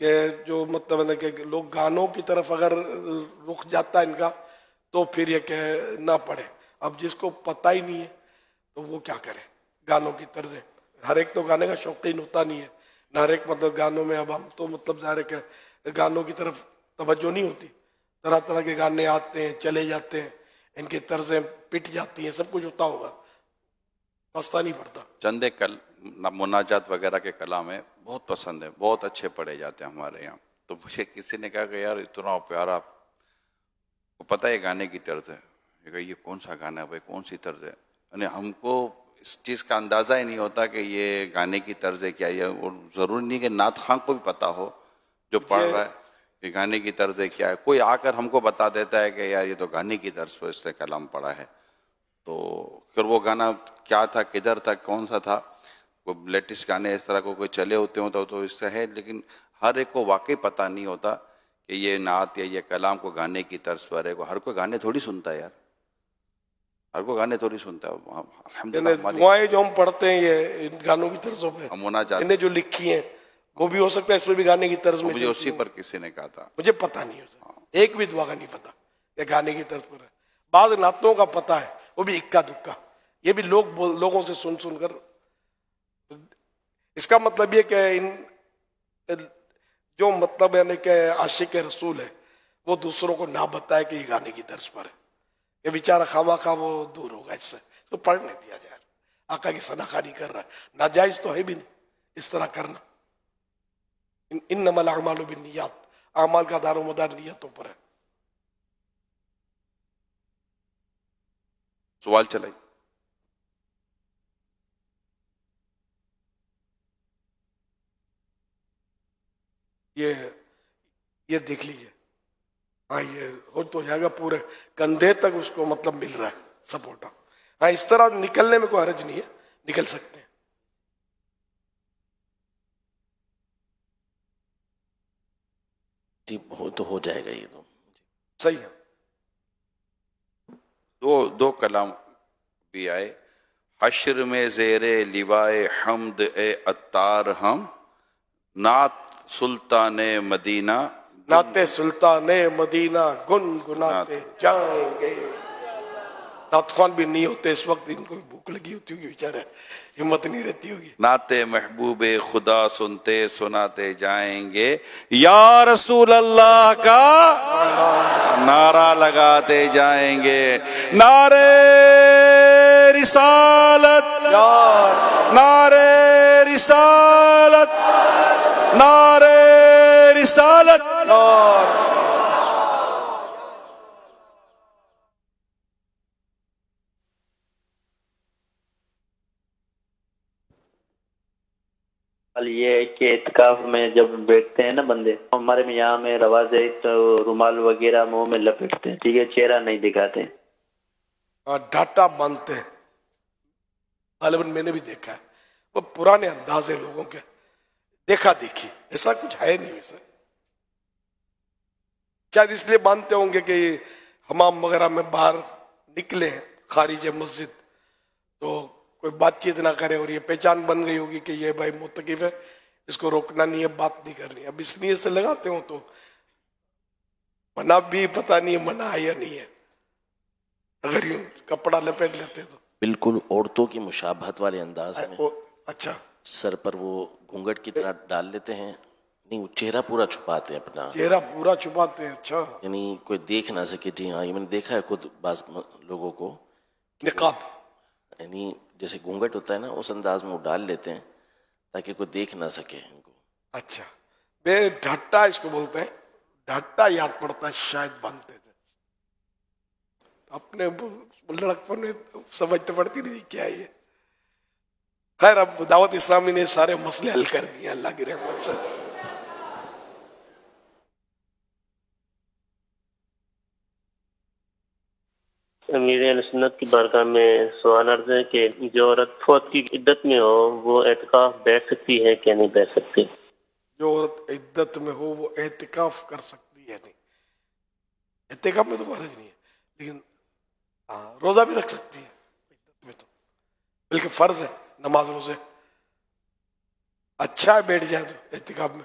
کہ جو مطلب ہے کہ لوگ گانوں کی طرف اگر رخ جاتا ہے ان کا تو پھر یہ کہ نہ پڑھے. اب جس کو پتہ ہی نہیں ہے تو وہ کیا کرے. گانوں کی طرزیں ہر ایک تو گانے کا شوقین ہوتا نہیں ہے نہ ہر ایک مطلب گانوں میں. اب ہم تو مطلب ظاہر ہے کہ گانوں کی طرف توجہ نہیں ہوتی. طرح طرح کے گانے آتے ہیں چلے جاتے ہیں, ان کی طرزیں پٹ جاتی ہیں, سب کچھ ہوتا ہوگا, پستہ نہیں پڑتا. چند مناجات وغیرہ کے کلام ہے بہت پسند ہے, بہت اچھے پڑھے جاتے ہیں ہمارے یہاں. تو مجھے کسی نے کہا کہ یار اتنا پیارا, کو پتہ ہے گانے کی طرز ہے. یہ کون سا گانا ہے بھائی, کون سی طرز ہے. یعنی ہم کو اس چیز کا اندازہ ہی نہیں ہوتا کہ یہ گانے کی طرز ہے کیا. یہ اور ضروری نہیں کہ نعت خواں کو بھی پتہ ہو جو پڑھ رہا ہے کہ گانے کی طرز ہے کیا ہے. کوئی آ کر ہم کو بتا دیتا ہے کہ یار یہ تو گانے کی طرز پر اس نے کلام پڑھا ہے. تو پھر وہ گانا کیا تھا, کدھر تھا, کون سا تھا. کوئی لیٹسٹ گانے اس طرح کو کوئی چلے ہوتے ہوں تو اس سے ہے, لیکن ہر ایک کو واقعی پتہ نہیں ہوتا کہ یہ نعت یا یہ کلام کو گانے کی طرز پر ہے. ہر کوئی گانے تھوڑی سنتا ہے یار, ہر کوئی گانے تھوڑی سنتا ہے. الحمدللہ دعائیں جو ہم پڑھتے ہیں یہ ان گانوں کی طرزوں پہ انہیں جو لکھی ہیں وہ بھی ہو سکتا ہے اس میں بھی گانے کی طرز میں. مجھے اسی پر کسی نے کہا تھا, مجھے پتہ نہیں ہوتا, ایک بھی دعا کا نہیں پتہ کہ گانے کی طرز پر ہے. بعض نعتوں کا پتہ ہے, وہ بھی اکا دکا, یہ بھی لوگوں سے سن سن کر. اس کا مطلب یہ کہ ان جو مطلب ہے کہ عاشق رسول ہے وہ دوسروں کو نہ بتائے کہ یہ گانے کی طرز پر ہے. یہ بیچارہ خواہ وہ دور ہوگا اس سے, تو پڑھ نہیں دیا جائے. آقا کی ثناخوانی کر رہا ہے, ناجائز تو ہے بھی نہیں اس طرح کرنا. انما الاعمال بالنیات, اعمال کا دار و مدار نیتوں پر ہے. سوال چلائی. یہ دیکھ لیجیے, ہاں یہ ہو تو جائے گا پورے کندھے تک اس کو مطلب مل رہا ہے سپورٹ. ہاں اس طرح نکلنے میں کوئی حرج نہیں ہے, نکل سکتے ہیں. جی تو ہو جائے گا, یہ تو صحیح ہے. دو کلام بھی آئے. حشر میں زیر لیوائے حمد اے عطار ہم, نعت سلطان مدینہ, نعت سلطان مدینہ گنگناتے جائیں گے. نعت خوان بھی نہیں ہوتے اس وقت, ان کو بھوک لگی ہوتی ہوگی بیچارے, ہمت نہیں رہتی ہوگی. نعت محبوب خدا سنتے سناتے جائیں گے, یا رسول اللہ کا نعرہ لگاتے جائیں گے. نعرے رسالت, نعرے رسالت, نعرے رسالت. یہ ہے کہ اعتکاف میں جب بیٹھتے ہیں نا بندے, ہمارے میں یہاں میں رواج ہے تو رومال وغیرہ منہ میں لپیٹتے ہیں, ٹھیک ہے, چہرہ نہیں دکھاتے. ڈاٹا باندھتے ہیں, غالباً میں نے بھی دیکھا ہے. وہ پرانے انداز ہیں لوگوں کے, دیکھا دیکھی, ایسا کچھ ہے نہیں ویسے. شاید اس لیے باندھتے ہوں گے کہ حمام وغیرہ میں باہر نکلے خارج مسجد تو کوئی بات چیت نہ کرے, اور یہ پہچان بن گئی ہوگی کہ یہ بھائی معتکف ہے, اس کو روکنا نہیں ہے, بات نہیں کرنی. اب اس لیے سے لگاتے ہوں تو منع بھی پتہ نہیں منع ہے یا نہیں ہے, اگر یوں کپڑا لپیٹ لیتے تو. بالکل عورتوں کی مشابہت والے انداز میں. اچھا, سر پر وہ گھونگھٹ کی طرح ڈال لیتے ہیں, نہیں وہ چہرہ پورا چھپاتے ہیں اپنا, چہرہ پورا چھپاتے ہیں. اچھا, یعنی کوئی دیکھ نہ سکے. جی ہاں, یہ میں نے دیکھا ہے خود بعض لوگوں کو. نقاب یعنی جیسے گھونگھٹ ہوتا ہے نا, اس انداز میں وہ ڈال لیتے ہیں تاکہ کوئی دیکھ نہ سکے ان کو. اچھا, بے ڈھٹا اس کو بولتے ہیں. ڈھٹا یاد پڑتا ہے شاید باندھتے تھے اپنے لڑکپن میں, سمجھ تو پڑتی نہیں کیا یہ. خیر, اب دعوت اسلامی نے سارے مسئلے حل کر دیے اللہ کی رحمت سے. امیر اہل سنت کی بارگاہ میں سوال عرض ہے کہ جو عورت فوت کی عدت میں ہو وہ اعتکاف بیٹھ سکتی ہے کہ نہیں بیٹھ سکتی؟ جو عورت عدت میں ہو وہ اعتکاف کر سکتی ہے نہیں. اعتکاف میں تو کوئی حرج نہیں ہے, لیکن روزہ بھی رکھ سکتی ہے عدت میں, تو بلکہ فرض ہے نماز روزے. اچھا ہے بیٹھ جائے تو اعتکاف میں,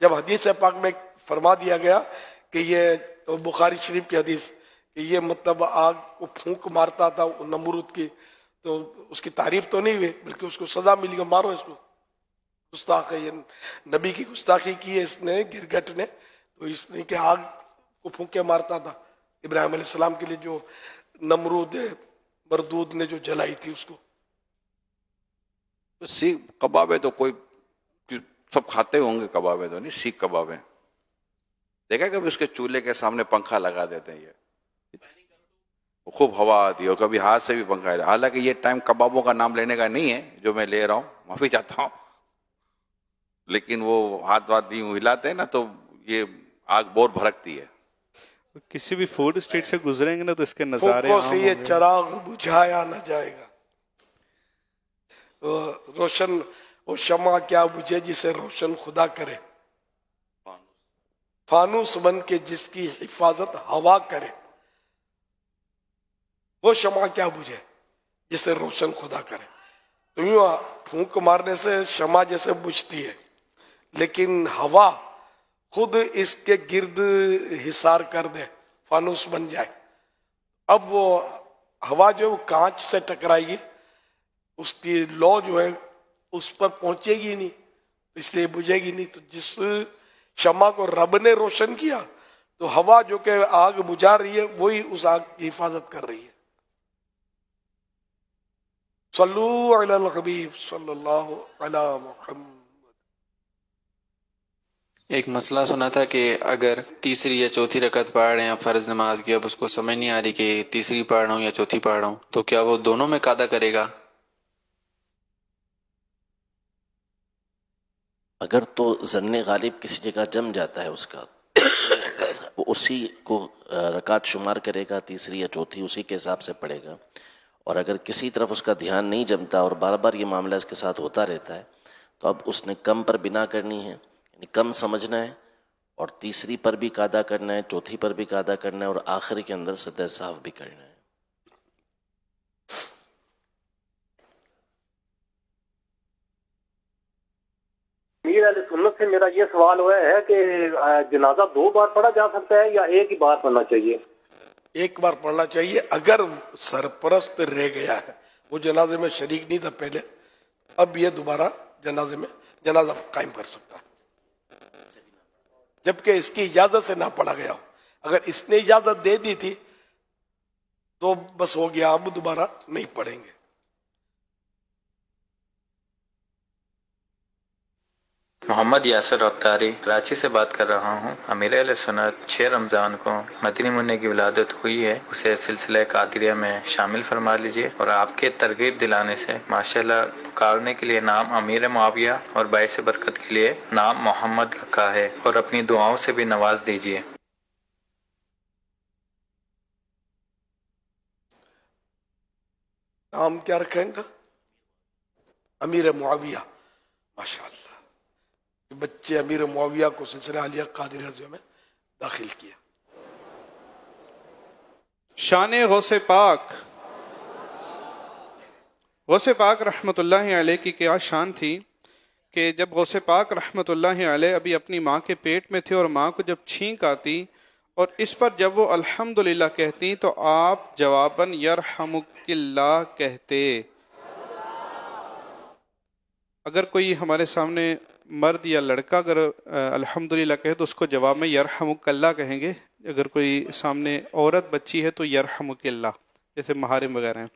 جب حدیث پاک میں فرما دیا گیا کہ یہ بخاری شریف کی حدیث کہ یہ مطلب آگ کو پھونک مارتا تھا نمرود کی، تو اس کی تعریف تو نہیں ہوئی بلکہ اس کو سزا ملی کہ مارو اس کو، گستاخ ہے، یہ نبی کی گستاخی کی ہے اس نے، گرگٹ نے، تو اس نے کہ آگ کو پھونک کے مارتا تھا ابراہیم علیہ السلام کے لیے جو نمرود مردود نے جو جلائی تھی اس کو. سیخ کباب ہے تو کوئی سب کھاتے ہوں گے کباب ہے تو نہیں، سیخ کباب ہے. دیکھا کبھی اس کے چولہے کے سامنے پنکھا لگا دیتے ہیں، یہ خوب ہوا آتی ہے، اور کبھی ہاتھ سے بھی پنکھا ہے. حالانکہ یہ ٹائم کبابوں کا نام لینے کا نہیں ہے جو میں لے رہا ہوں، معافی چاہتا ہوں، لیکن وہ ہاتھ یوں ہلاتے ہیں نا تو یہ آگ بہت بھڑکتی ہے. کسی بھی فوڈ اسٹریٹ سے گزریں گے نا تو اس کے نظارے پھوکوں سے یہ چراغ بجھایا نہ جائے گا. روشن وہ شمع کیا بجھے جسے روشن خدا کرے، فانوس بن کے جس کی حفاظت ہوا کرے. وہ شمع کیا بجھے جسے روشن خدا کرے. تو یوں پھونک مارنے سے شمع جیسے بجھتی ہے، لیکن ہوا خود اس کے گرد حصار کر دے، فانوس بن جائے. اب وہ ہوا جو وہ کانچ سے ٹکرائے گی، اس کی لو جو ہے اس پر پہنچے گی نہیں، اس لیے بجھے گی نہیں. تو جس شمع کو رب نے روشن کیا تو ہوا جو کہ آگ بجھا رہی ہے وہی اس آگ کی حفاظت کر رہی ہے. صلو علی الحبیب صلی اللہ علی محمد. ایک مسئلہ سنا تھا کہ اگر تیسری یا چوتھی رکعت پڑھ رہے ہیں فرض نماز کی، اب اس کو سمجھ نہیں آ رہی کہ تیسری پڑھ رہا ہوں یا چوتھی پڑھ رہا ہوں، تو کیا وہ دونوں میں قاعدہ کرے گا؟ اگر تو ظن غالب کسی جگہ جم جاتا ہے اس کا، وہ اسی کو رکعت شمار کرے گا، تیسری یا چوتھی اسی کے حساب سے پڑھے گا. اور اگر کسی طرف اس کا دھیان نہیں جمتا اور بار بار یہ معاملہ اس کے ساتھ ہوتا رہتا ہے تو اب اس نے کم پر بنا کرنی ہے، یعنی کم سمجھنا ہے، اور تیسری پر بھی قاعدہ کرنا ہے، چوتھی پر بھی قاعدہ کرنا ہے، اور آخر کے اندر سطح صاف بھی کرنا ہے. امیر اہل سنت سے میرا یہ سوال ہوا ہے کہ جنازہ 2 بار پڑھا جا سکتا ہے یا ایک ہی بار پڑھنا چاہیے؟ ایک بار پڑھنا چاہیے. اگر سرپرست رہ گیا ہے، وہ جنازے میں شریک نہیں تھا پہلے، اب یہ دوبارہ جنازے میں جنازہ قائم کر سکتا ہے، جبکہ اس کی اجازت سے نہ پڑھا گیا ہو. اگر اس نے اجازت دے دی تھی تو بس ہو گیا، اب دوبارہ نہیں پڑھیں گے. محمد یاسر اختاری کراچی سے بات کر رہا ہوں. امیر اہل سنت 6 رمضان کو مدنی منع کی ولادت ہوئی ہے، اسے سلسلہ قادریہ میں شامل فرما لیجئے، اور آپ کے ترغیب دلانے سے ماشاءاللہ پکارنے کے لیے نام امیر معاویہ اور باعث برکت کے لیے نام محمد رکھا ہے، اور اپنی دعاؤں سے بھی نواز دیجئے. نام کیا رکھیں گا؟ امیر معاویہ. ماشاءاللہ، بچے امیر معاویہ کو سلسلہ عالیہ قادریہ میں داخل کیا. شان غوث پاک، غوث پاک رحمۃ اللہ علیہ کی کیا شان تھی کہ جب غوث پاک رحمۃ اللہ علیہ ابھی اپنی ماں کے پیٹ میں تھے اور ماں کو جب چھینک آتی اور اس پر جب وہ الحمدللہ کہتی تو آپ جواباً یرحمک اللہ کہتے. اگر کوئی ہمارے سامنے مرد یا لڑکا اگر الحمدللہ کہے تو اس کو جواب میں یرحمک اللہ کہیں گے. اگر کوئی سامنے عورت بچی ہے تو یرحمک اللہ، جیسے محارم وغیرہ ہیں.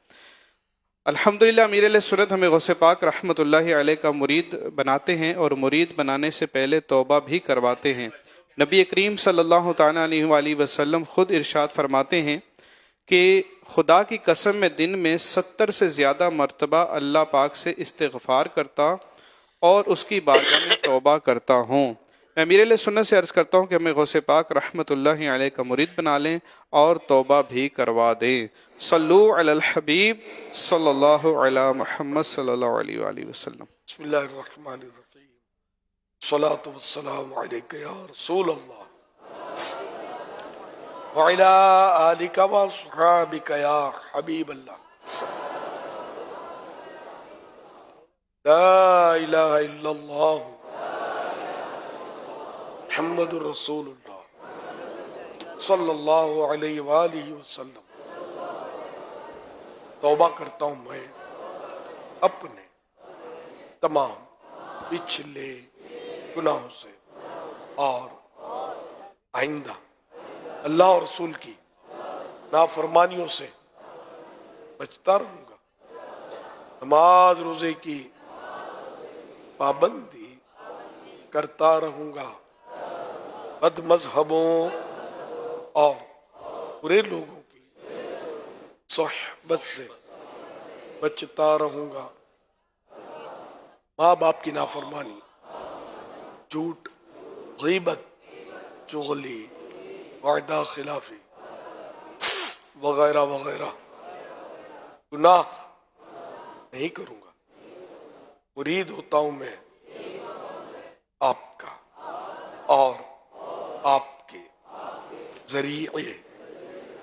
الحمدللہ امیر علیہ سنت ہمیں غوث پاک رحمۃ اللہ علیہ کا مرید بناتے ہیں، اور مرید بنانے سے پہلے توبہ بھی کرواتے ہیں. نبی کریم صلی اللہ تعالیٰ علیہ وآلہ وسلم خود ارشاد فرماتے ہیں کہ خدا کی قسم میں دن میں 70 سے زیادہ مرتبہ اللہ پاک سے استغفار کرتا اور اس کی بارگاہ میں توبہ کرتا ہوں. میں امیر علیہ سنت سے عرض کرتا ہوں کہ ہمیں غوث پاک رحمۃ اللہ علیہ کا مرید بنا لیں اور توبہ بھی کروا دیں. صلو علی الحبیب صلی اللہ علی محمد صلی اللہ علیہ وآلہ وسلم. بسم اللہ الرحمن الرحیم. الصلاۃ والسلام علیک یا رسول اللہ وعلی آلک واصحابک یا حبیب اللہ. لا الہ الا اللہ محمد رسول اللہ صلی اللہ علیہ وآلہ وسلم۔ توبہ کرتا ہوں میں اپنے تمام پچھلے گناہوں سے اور آئندہ اللہ اور رسول کی نافرمانیوں سے بچتا رہوں گا، نماز روزے کی پابندی کرتا رہوں گا، بد مذہبوں اور برے لوگوں کی صحبت سے بچتا رہوں گا، ماں باپ کی نافرمانی، جھوٹ، غیبت، چغلی، وعدہ خلافی وغیرہ وغیرہ گناہ نہیں کروں گا۔ مرید ہوتا ہوں میں آپ کا اور آپ کے ذریعے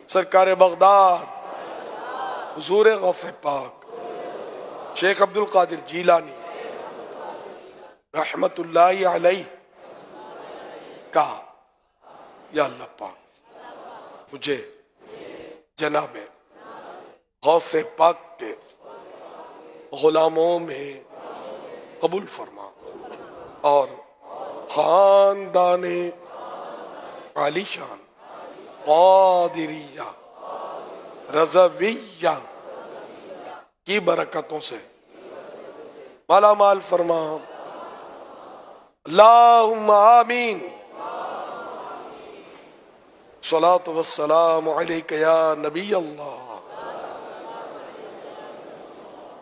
سرکار بغداد حضور غوث پاک شیخ عبد القادر جیلانی رحمت اللہ علیہ کا یا اللہ پاک مجھے جناب غوث پاک کے غلاموں میں قبول فرما اور خاندان عالی شان قادریہ رضویہ کی برکتوں سے مالا مال فرما، اللہم آمین۔ صلاۃ والسلام علیک یا نبی اللہ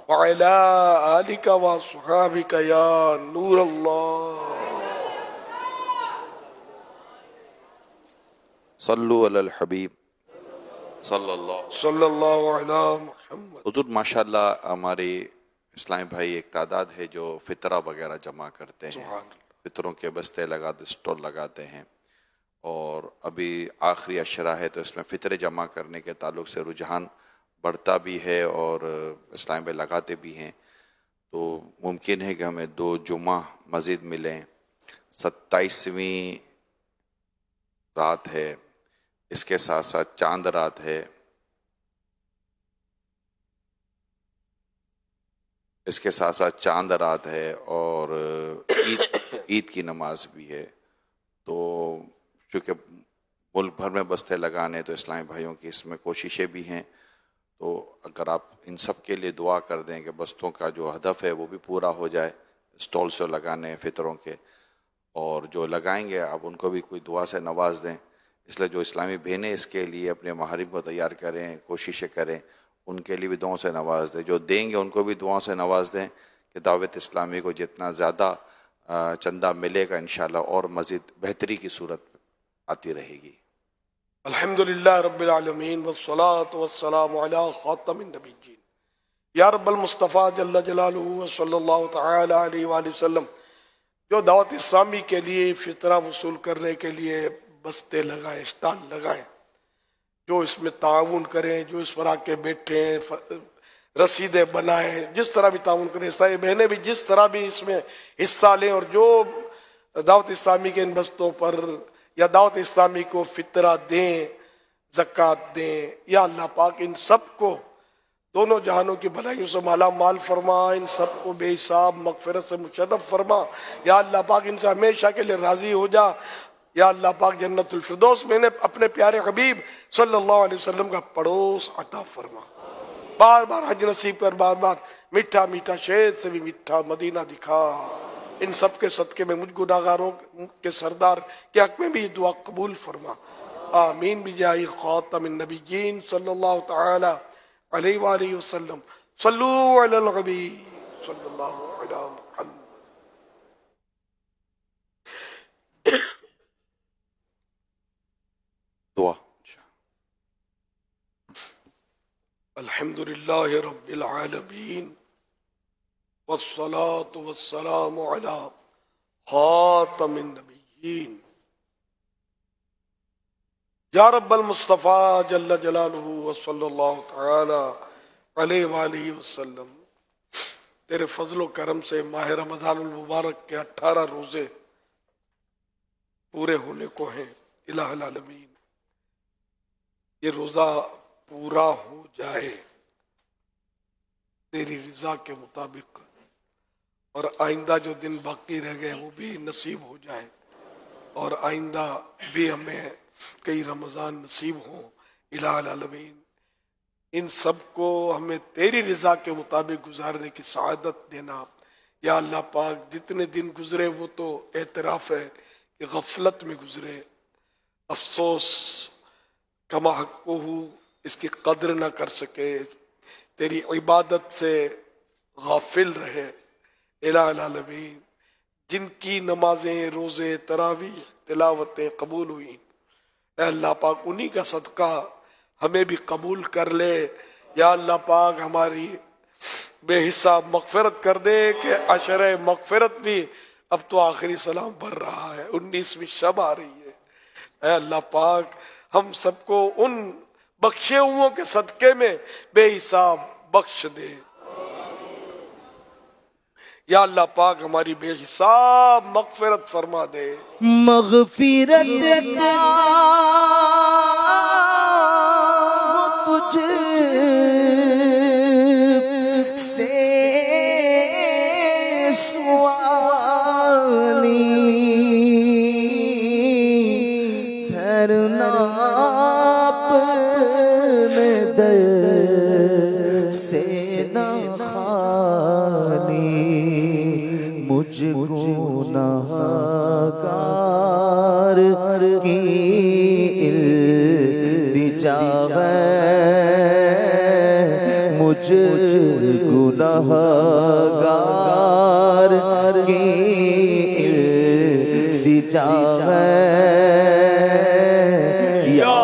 وعلی آلک وصحابک یا نور اللہ۔ صلو علی الحبیب صلی اللہ علی محمد۔ حضور ماشاءاللہ ہمارے اسلامی بھائی ایک تعداد ہے جو فطرہ وغیرہ جمع کرتے ہیں، فطروں کے بستے لگاتے، اسٹال لگاتے ہیں، اور ابھی آخری اشرا ہے تو اس میں فطرے جمع کرنے کے تعلق سے رجحان بڑھتا بھی ہے اور اسلام بھائی لگاتے بھی ہیں، تو ممکن ہے کہ ہمیں 2 جمعہ مزید ملیں۔ 27ویں رات ہے، اس کے ساتھ ساتھ چاند رات ہے، اس کے ساتھ ساتھ چاند رات ہے اور عید کی نماز بھی ہے، تو چونکہ ملک بھر میں بستے لگانے تو اسلامی بھائیوں کی اس میں کوششیں بھی ہیں، تو اگر آپ ان سب کے لیے دعا کر دیں کہ بستوں کا جو ہدف ہے وہ بھی پورا ہو جائے، اسٹالس جو لگانے فطروں کے، اور جو لگائیں گے آپ ان کو بھی کوئی دعا سے نواز دیں، اس لیے جو اسلامی بہنیں اس کے لیے اپنے محارم کو تیار کریں، کوششیں کریں، ان کے لیے بھی دعاؤں سے نواز دیں، جو دیں گے ان کو بھی دعاؤں سے نواز دیں کہ دعوت اسلامی کو جتنا زیادہ چندہ ملے گا انشاءاللہ اور مزید بہتری کی صورت آتی رہے گی۔ الحمدللہ رب العالمین والصلاة والسلام علی خاتم النبیین یا رب المصطفیٰ جل جلالہ صلی اللہ تعالی علیہ وآلہ وسلم، جو دعوت اسلامی کے لیے فطرہ وصول کرنے کے لیے بستے لگائیں، اسٹال لگائیں، جو اس میں تعاون کریں، جو اس پر آ کے بیٹھیں، رسیدیں بنائیں، جس طرح بھی تعاون کریں، عیسائی بہنیں بھی جس طرح بھی اس میں حصہ لیں، اور جو دعوت اسلامی کے ان بستوں پر یا دعوت اسلامی کو فطرہ دیں، زکوٰۃ دیں، یا اللہ پاک ان سب کو دونوں جہانوں کی بھلائیوں سے مالا مال فرما، ان سب کو بے حساب مغفرت سے مشرف فرما، یا اللہ پاک ان سے ہمیشہ کے لیے راضی ہو جا، یا اللہ پاک جنت الفردوس میں نے اپنے پیارے حبیب صلی اللہ علیہ وسلم کا پڑوس عطا فرما، بار بار حج نصیب کر، بار بار میٹھا میٹھا شہد سے بھی میٹھا مدینہ دکھا، ان سب کے صدقے میں مجھ گناہگاروں کے سردار کے حق میں بھی یہ دعا قبول فرما، آمین بجاہ خاتم النبیین صلی اللہ تعالی علیہ وآلہ وسلم۔ صلو علی الحبیب صلی اللہ علی محمد۔ دعا۔ الحمدللہ رب العالمین والصلاة والسلام علی خاتم النبیین یا رب المصطفیٰ جل جلالہ صلی اللہ تعالی علیہ وآلہ وسلم، تیرے فضل و کرم سے ماہ رمضان المبارک کے 18 روزے پورے ہونے کو ہیں۔ الہ العالمین یہ روزہ پورا ہو جائے تیری رضا کے مطابق، اور آئندہ جو دن باقی رہ گئے وہ بھی نصیب ہو جائیں، اور آئندہ بھی ہمیں کئی رمضان نصیب ہوں۔ الہ العالمین ان سب کو ہمیں تیری رضا کے مطابق گزارنے کی سعادت دینا۔ یا اللہ پاک جتنے دن گزرے وہ تو اعتراف ہے کہ غفلت میں گزرے، افسوس کما حق ہو اس کی قدر نہ کر سکے، تیری عبادت سے غافل رہے۔ الہ العالمین جن کی نمازیں، روزے، تراویح، تلاوتیں قبول ہوئیں، اے اللہ پاک انہی کا صدقہ ہمیں بھی قبول کر لے۔ یا اللہ پاک ہماری بے حساب مغفرت کر دے کہ عشر مغفرت بھی اب تو آخری سلام بھر رہا ہے، 19ویں شب آ رہی ہے۔ اے اللہ پاک ہم سب کو ان بخشے ہوئوں کے صدقے میں بے حساب بخش دے۔ یا اللہ پاک ہماری بے حساب مغفرت فرما دے۔ مغفرت تجھ سے سوالی دھرنا اپنے در سے نہ خالی، مجھ گناہگار کی التجا ہے، مجھ گناہگار کی التجا ہے۔ یا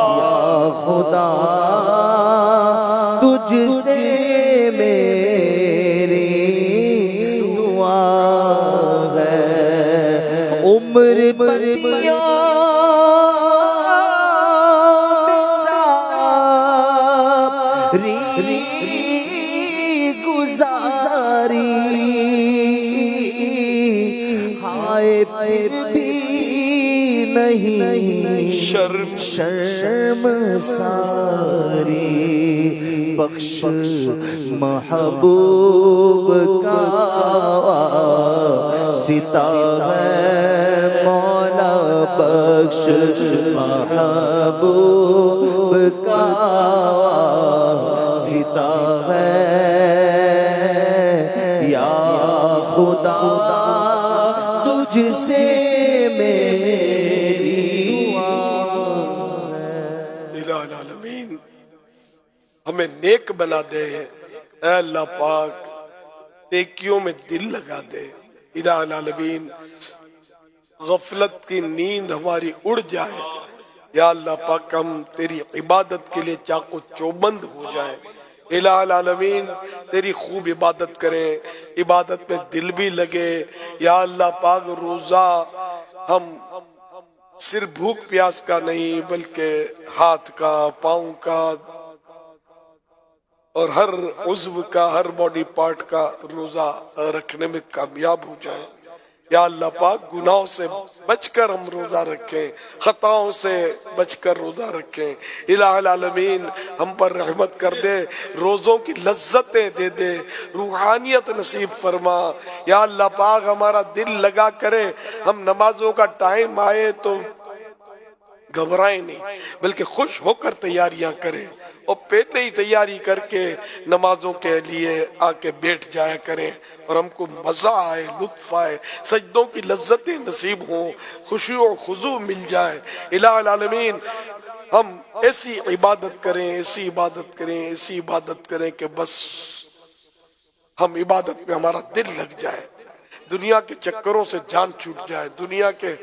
خدا تجھ سے عمر بردیا ساری گزاری، ہائے پھر بھی نہیں شرم ساری، بخش محبوب کا ستا ہے مولا، بخش محبوب کا ستا ہے۔ یا خدا تجھ سے میری الہ العالمین ہمیں نیک بنا دے۔ اے اللہ پاک نیکیوں میں دل لگا دے۔ الہ العالمین غفلت کی نیند ہماری اڑ جائے۔ یا اللہ پاک ہم تیری عبادت کے لیے چاق و چوبند ہو جائیں۔ الہ العالمین تیری خوب عبادت کریں، عبادت میں دل بھی لگے۔ یا اللہ پاک روزہ ہم صرف بھوک پیاس کا نہیں بلکہ ہاتھ کا، پاؤں کا اور ہر عضو کا، ہر باڈی پارٹ کا روزہ رکھنے میں کامیاب ہو جائے۔ یا اللہ پاک گناہوں سے بچ کر ہم روزہ رکھیں، خطاؤں سے بچ کر روزہ رکھیں۔ الہ العالمین ہم پر رحمت کر دے، روزوں کی لذتیں دے دے، روحانیت نصیب فرما۔ یا اللہ پاک ہمارا دل لگا کرے، ہم نمازوں کا ٹائم آئے تو گھبرائیں نہیں بلکہ خوش ہو کر تیاریاں کریں، اور پہلے ہی تیاری کر کے نمازوں کے لیے آ کے بیٹھ جایا کریں، اور ہم کو مزہ آئے، لطف آئے، سجدوں کی لذتیں نصیب ہوں، خوشی و خضوع مل جائے۔ الہ العالمین ہم ایسی عبادت کریں، ایسی عبادت کریں، ایسی عبادت کریں کہ بس ہم عبادت میں ہمارا دل لگ جائے، دنیا کے چکروں سے جان چھوٹ جائے، دنیا کے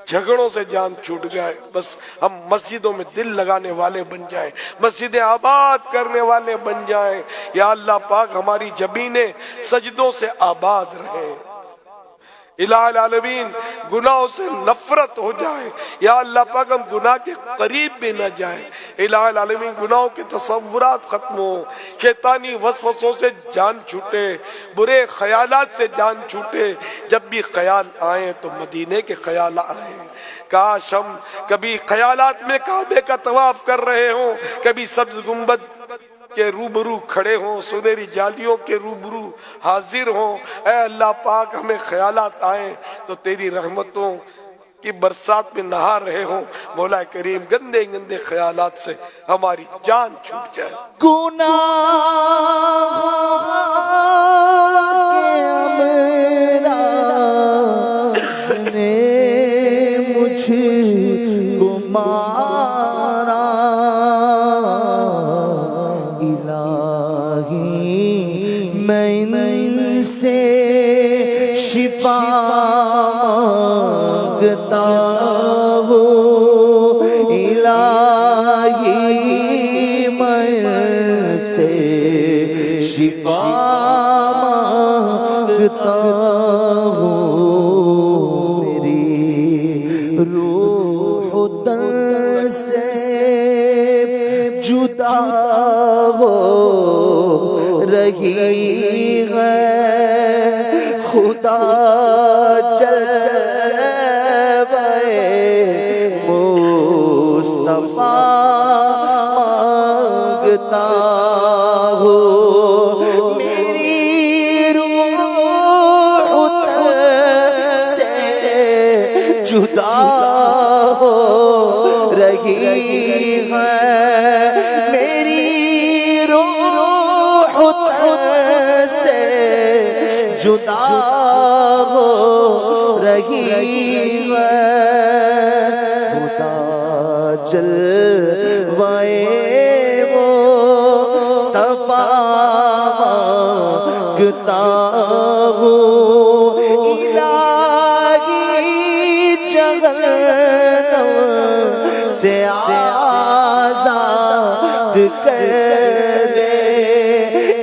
جھگڑوں سے جان چھوٹ گئے، بس ہم مسجدوں میں دل لگانے والے بن جائیں، مسجدیں آباد کرنے والے بن جائیں۔ یا اللہ پاک ہماری زمینیں سجدوں سے آباد رہیں۔ الہ العالمین گناہوں سے نفرت ہو جائے یا اللہ پاک ہم گناہ کے قریب بھی نہ جائیں. الہ العالمین گناہوں کے تصورات ختم ہو، شیطانی وسوسوں سے جان چھوٹے، برے خیالات سے جان چھوٹے. جب بھی خیال آئیں تو مدینے کے خیال آئیں. کاش ہم کبھی خیالات میں کعبے کا طواف کر رہے ہوں، کبھی سبز گنبد کے روبرو کھڑے ہوں، سنہری جالیوں کے روبرو حاضر ہوں. اے اللہ پاک ہمیں خیالات آئیں تو تیری رحمتوں کی برسات میں نہا رہے ہوں. مولا کریم گندے گندے خیالات سے ہماری جان چھوٹ جائے. شفا مانگتا ہوں الہی میں سے شفا مانگتا ہوں. میری روح دل سے جدا ہو رہی ہے، خدا مصطفیٰ مانگتا ہوں. میری روح سے جدا ہو رہی ہے، میری روح سے جدا ہو رہی ہے. خدا جلوائے مصطفیٰ مانگتا ہوں. الہی جہنم سے آزاد کر دے،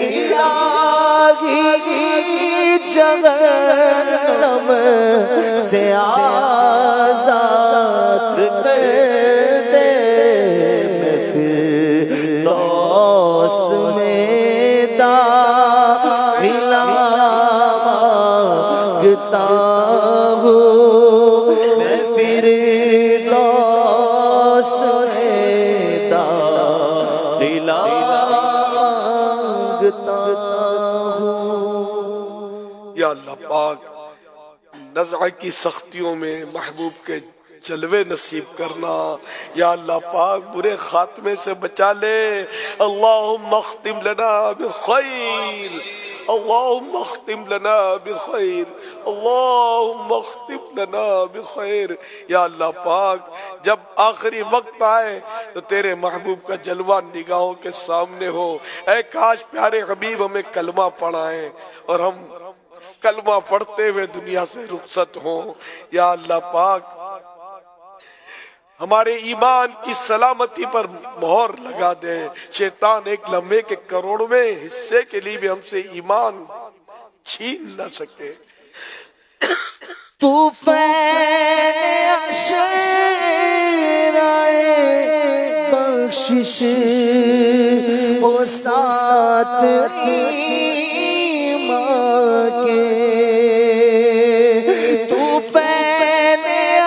الہی جہنم سے آزاد کر دے. میں فردوس میں داخلہ مانگتا ہوں، میں فردوس میں داخلہ مانگتا ہوں. یا اللہ پاک نزع کی سختیوں میں محبوب کے جلوے نصیب کرنا. یا اللہ پاک برے خاتمے سے بچا لے. اللہم اختم لنا بخیر، اللہم اختم لنا بخیر، اللہم اختم لنا بخیر. یا اللہ پاک جب آخری وقت آئے تو تیرے محبوب کا جلوہ نگاہوں کے سامنے ہو. اے کاش پیارے حبیب ہمیں کلمہ پڑھائیں اور ہم کلمہ پڑھتے ہوئے دنیا سے رخصت ہوں. یا اللہ پاک ہمارے ایمان کی سلامتی پر مہر لگا دے. شیطان ایک لمحے کے کروڑویں حصے کے لیے بھی ہم سے ایمان چھین نہ سکے. طوفان عشرائے بخشش ہو ساتھ ایمان کے. طوفان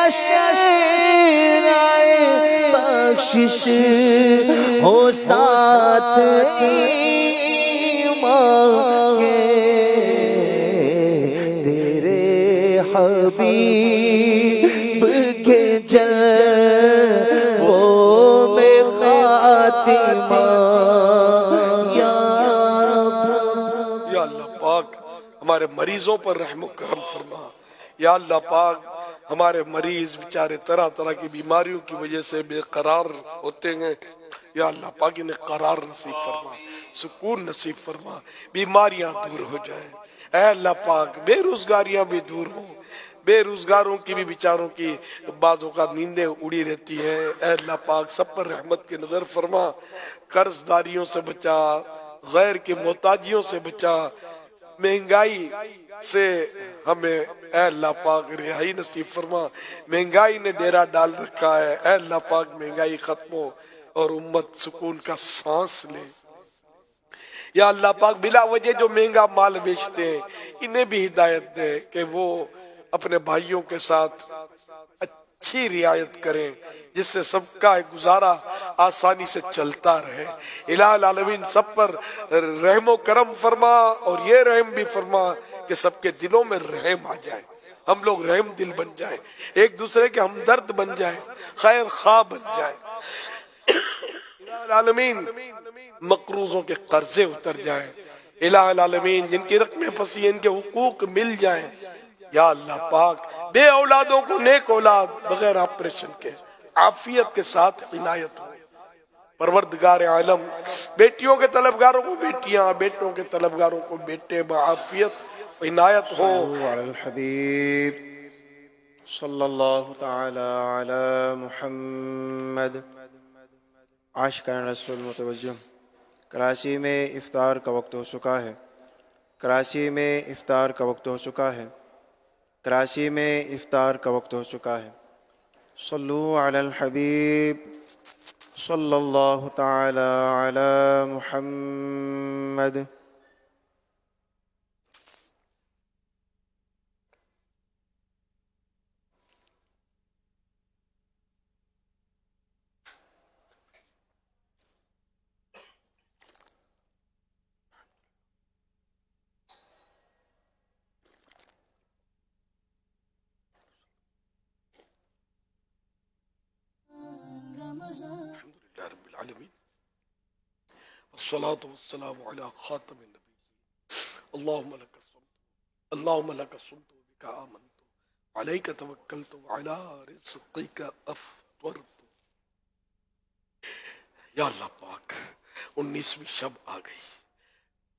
عشرائے بخشش ہو ساتھ ایمان کے. حبیب کے جلووں میں خاتمہ. یا اللہ پاک ہمارے مریضوں پر رحم و کرم فرما. یا اللہ پاک ہمارے مریض بیچارے طرح طرح کی بیماریوں کی وجہ سے بے قرار ہوتے ہیں. یا اللہ پاک انہیں قرار نصیب فرما، سکون نصیب فرما، بیماریاں دور ہو جائیں. اے اللہ پاک بے روزگاریاں بھی دور ہوں. بے روزگاروں کی بھی بیچاروں کی بعض اوقات نیندیں اڑی رہتی ہیں. اے اللہ پاک سب پر رحمت کی نظر فرما. قرض داریوں سے بچا، غیر کی محتاجیوں سے بچا. مہنگائی سے ہمیں اے اللہ پاک رہائی نصیب فرما. مہنگائی نے ڈیرا ڈال رکھا ہے، اے اللہ پاک مہنگائی ختم ہو اور امت سکون کا سانس لے. یا اللہ پاک بلا وجہ جو مہنگا مال بیچتے ہیں انہیں بھی ہدایت دے کہ وہ اپنے بھائیوں کے ساتھ اچھی رعایت کریں جس سے سب کا گزارا آسانی سے چلتا رہے. الہ العالمین سب پر رحم و کرم فرما اور یہ رحم بھی فرما کہ سب کے دلوں میں رحم آ جائے، ہم لوگ رحم دل بن جائیں، ایک دوسرے کے ہمدرد بن جائیں، خیر خواہ بن جائیں. الہ العالمین مقروضوں کے قرضے اتر جائیں. الہ العالمین جن کی رقمیں پھنسی ہیں ان کے حقوق مل جائیں. یا اللہ پاک بے اولادوں کو نیک اولاد بغیر آپریشن کے عافیت کے ساتھ عنایت ہو. پروردگار عالم بیٹیوں کے طلبگاروں کو بیٹیاں، بیٹوں کے طلبگاروں کو بیٹے بعافیت عنایت ہو. علی الحبیب صلی اللہ تعالی علی محمد. عاشقان رسول متوجہ، کراچی میں افطار کا وقت ہو چکا ہے. کراچی میں افطار کا وقت ہو چکا ہے. کراچی میں افطار کا وقت ہو چکا ہے. صلو علی الحبیب صلی اللہ تعالی علی محمد. الحمدللہ رب العالمین والصلاة والسلام علی خاتم النبی. اللہم لک الصمت اللہم لک الصمت بک آمنت علیک توکلت وعلی رزقک افطرت. یا اللہ پاک 19ویں شب آ گئی،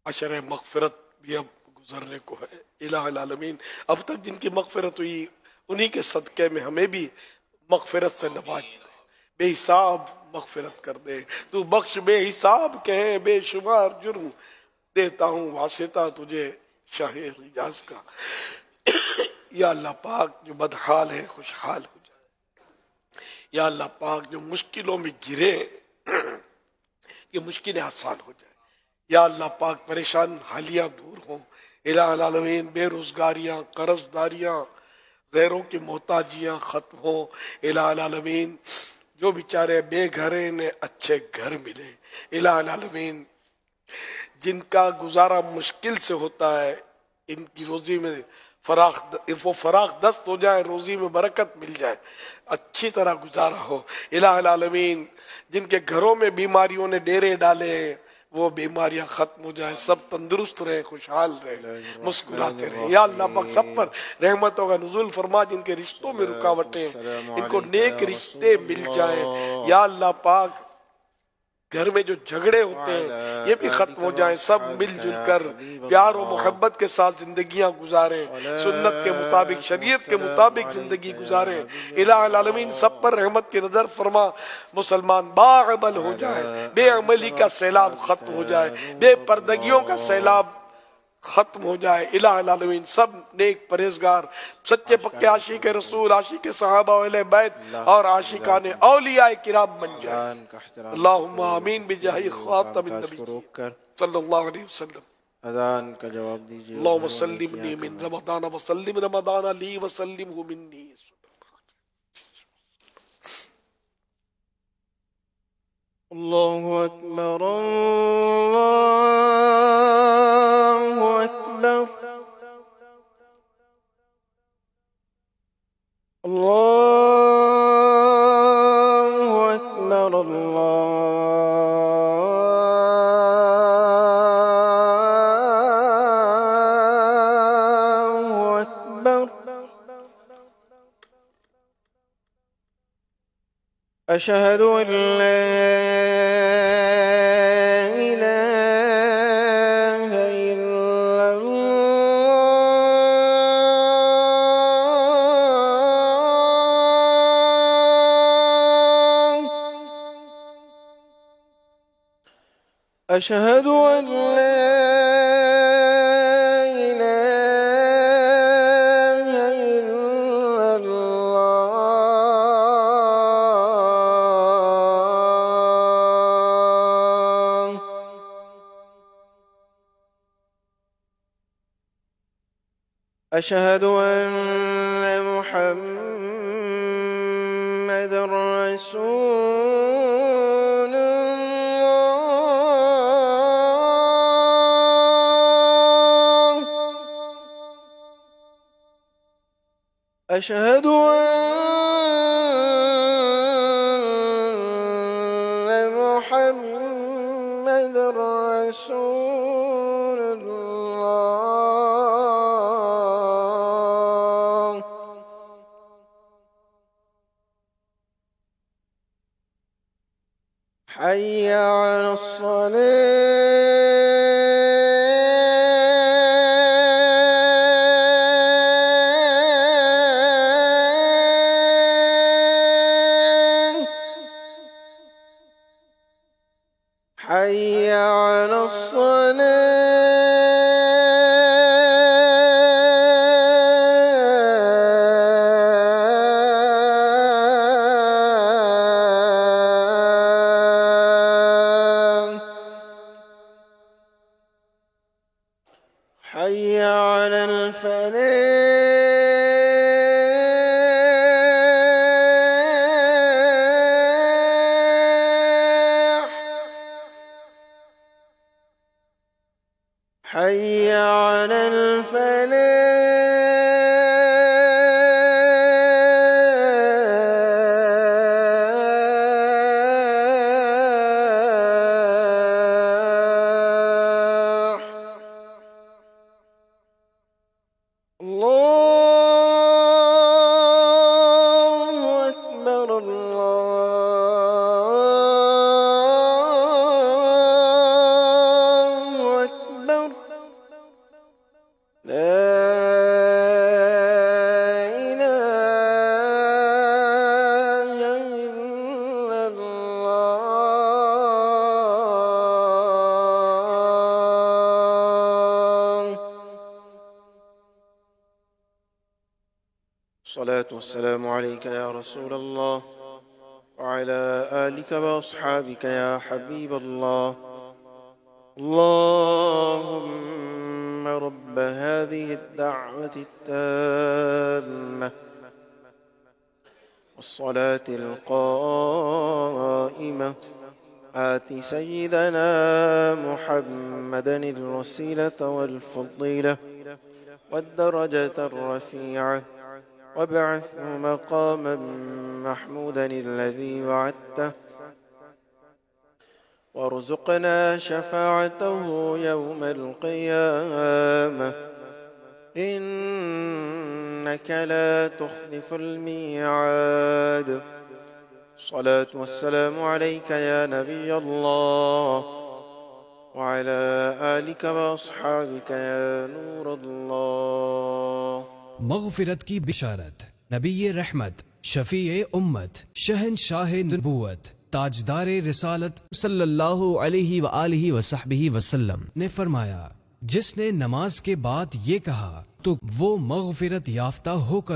عشر مغفرت بھی اب گزرنے کو ہے. الہ العالمین اب تک جن کی مغفرت ہوئی انہی کے صدقے میں ہمیں بھی مغفرت سے نواز دے، بے حساب مغفرت کر دے. تو بخش بے حساب کہیں بے شمار جرم، دیتا ہوں واسطہ تجھے شاہ حجاز کا. یا اللہ پاک جو بدحال ہے خوشحال ہو جائے. یا اللہ پاک جو مشکلوں میں گرے یہ مشکلیں آسان ہو جائیں. یا اللہ پاک پریشان حالیاں دور ہوں. الہ العالمین بے روزگاریاں، قرض داریاں، غیروں کی محتاجیاں ختم ہوں. الہ العالمین جو بیچارے بے گھر ہیں انہیں اچھے گھر ملے. الہ العالمین جن کا گزارا مشکل سے ہوتا ہے ان کی روزی میں فراخ دست ہو جائے، روزی میں برکت مل جائے، اچھی طرح گزارا ہو. الہ العالمین جن کے گھروں میں بیماریوں نے ڈیرے ڈالے ہیں وہ بیماریاں ختم ہو جائیں، سب تندرست رہے، خوشحال رہے، مسکراتے رہے. یا اللہ پاک سب پر رحمتوں کا نزول فرما. جن کے رشتوں میں رکاوٹیں ان کو نیک رشتے مل جائیں. یا اللہ پاک گھر میں جو جھگڑے ہوتے ہیں یہ بھی ختم ہو جائیں، سب مل جل کر پیار و محبت کے ساتھ زندگیاں گزاریں، سنت کے مطابق شریعت کے مطابق زندگی گزاریں. الہ العالمین سب پر رحمت کی نظر فرما. مسلمان باعمل ہو جائے، بے عملی کا سیلاب ختم ہو جائے، بے پردگیوں کا سیلاب ختم ہو جائے. الہ العالمین سب نیک پرہیزگار سچے پکے عاشق رسول، عاشق صحابہ اہل بیت اور عاشقان اولیاء کرام بن جائے. اللہم آمین بجاہ خاتم النبی صلی اللہ علیہ وسلم. اذان کا جواب دیجیے. اللہم سلمنی من رمضان وسلم رمضان لی وسلمہ منی. اللہ اکبر اللہ اکبر. أشهد أن لا إله إلا الله. أشهد أن لا إله أشهد أن محمد رسول الله. أشهد أن محمد رسول الله. حي على الصلاة. حي على الصلاة. حي على الفلاح. حي على الفلاح. الله أكبر الله أكبر. لا إله إلا الله. الصلاة والسلام عليك يا رسول الله وعلى آلك وأصحابك يا حبيب الله. اللهم رب هذه الدعوة التامة والصلاة القائمة آت سيدنا محمدا الوسيلة والفضيلة والدرجة الرفيعة وابعثه مقاما محمودا الذي وعدته وارزقنا شفاعته يوم القيامة إنك لا تخلف الميعاد. الصلاة والسلام عليك يا نبي الله وعلى آلك وأصحابك يا نور الله. مغفرت کی بشارت. نبی رحمت، شفیع امت، شہنشاہ نبوت، تاجدار رسالت صلی اللہ علیہ وآلہ وصحبہ وسلم نے فرمایا، جس نے نماز کے بعد یہ کہا تو وہ مغفرت یافتہ ہو کر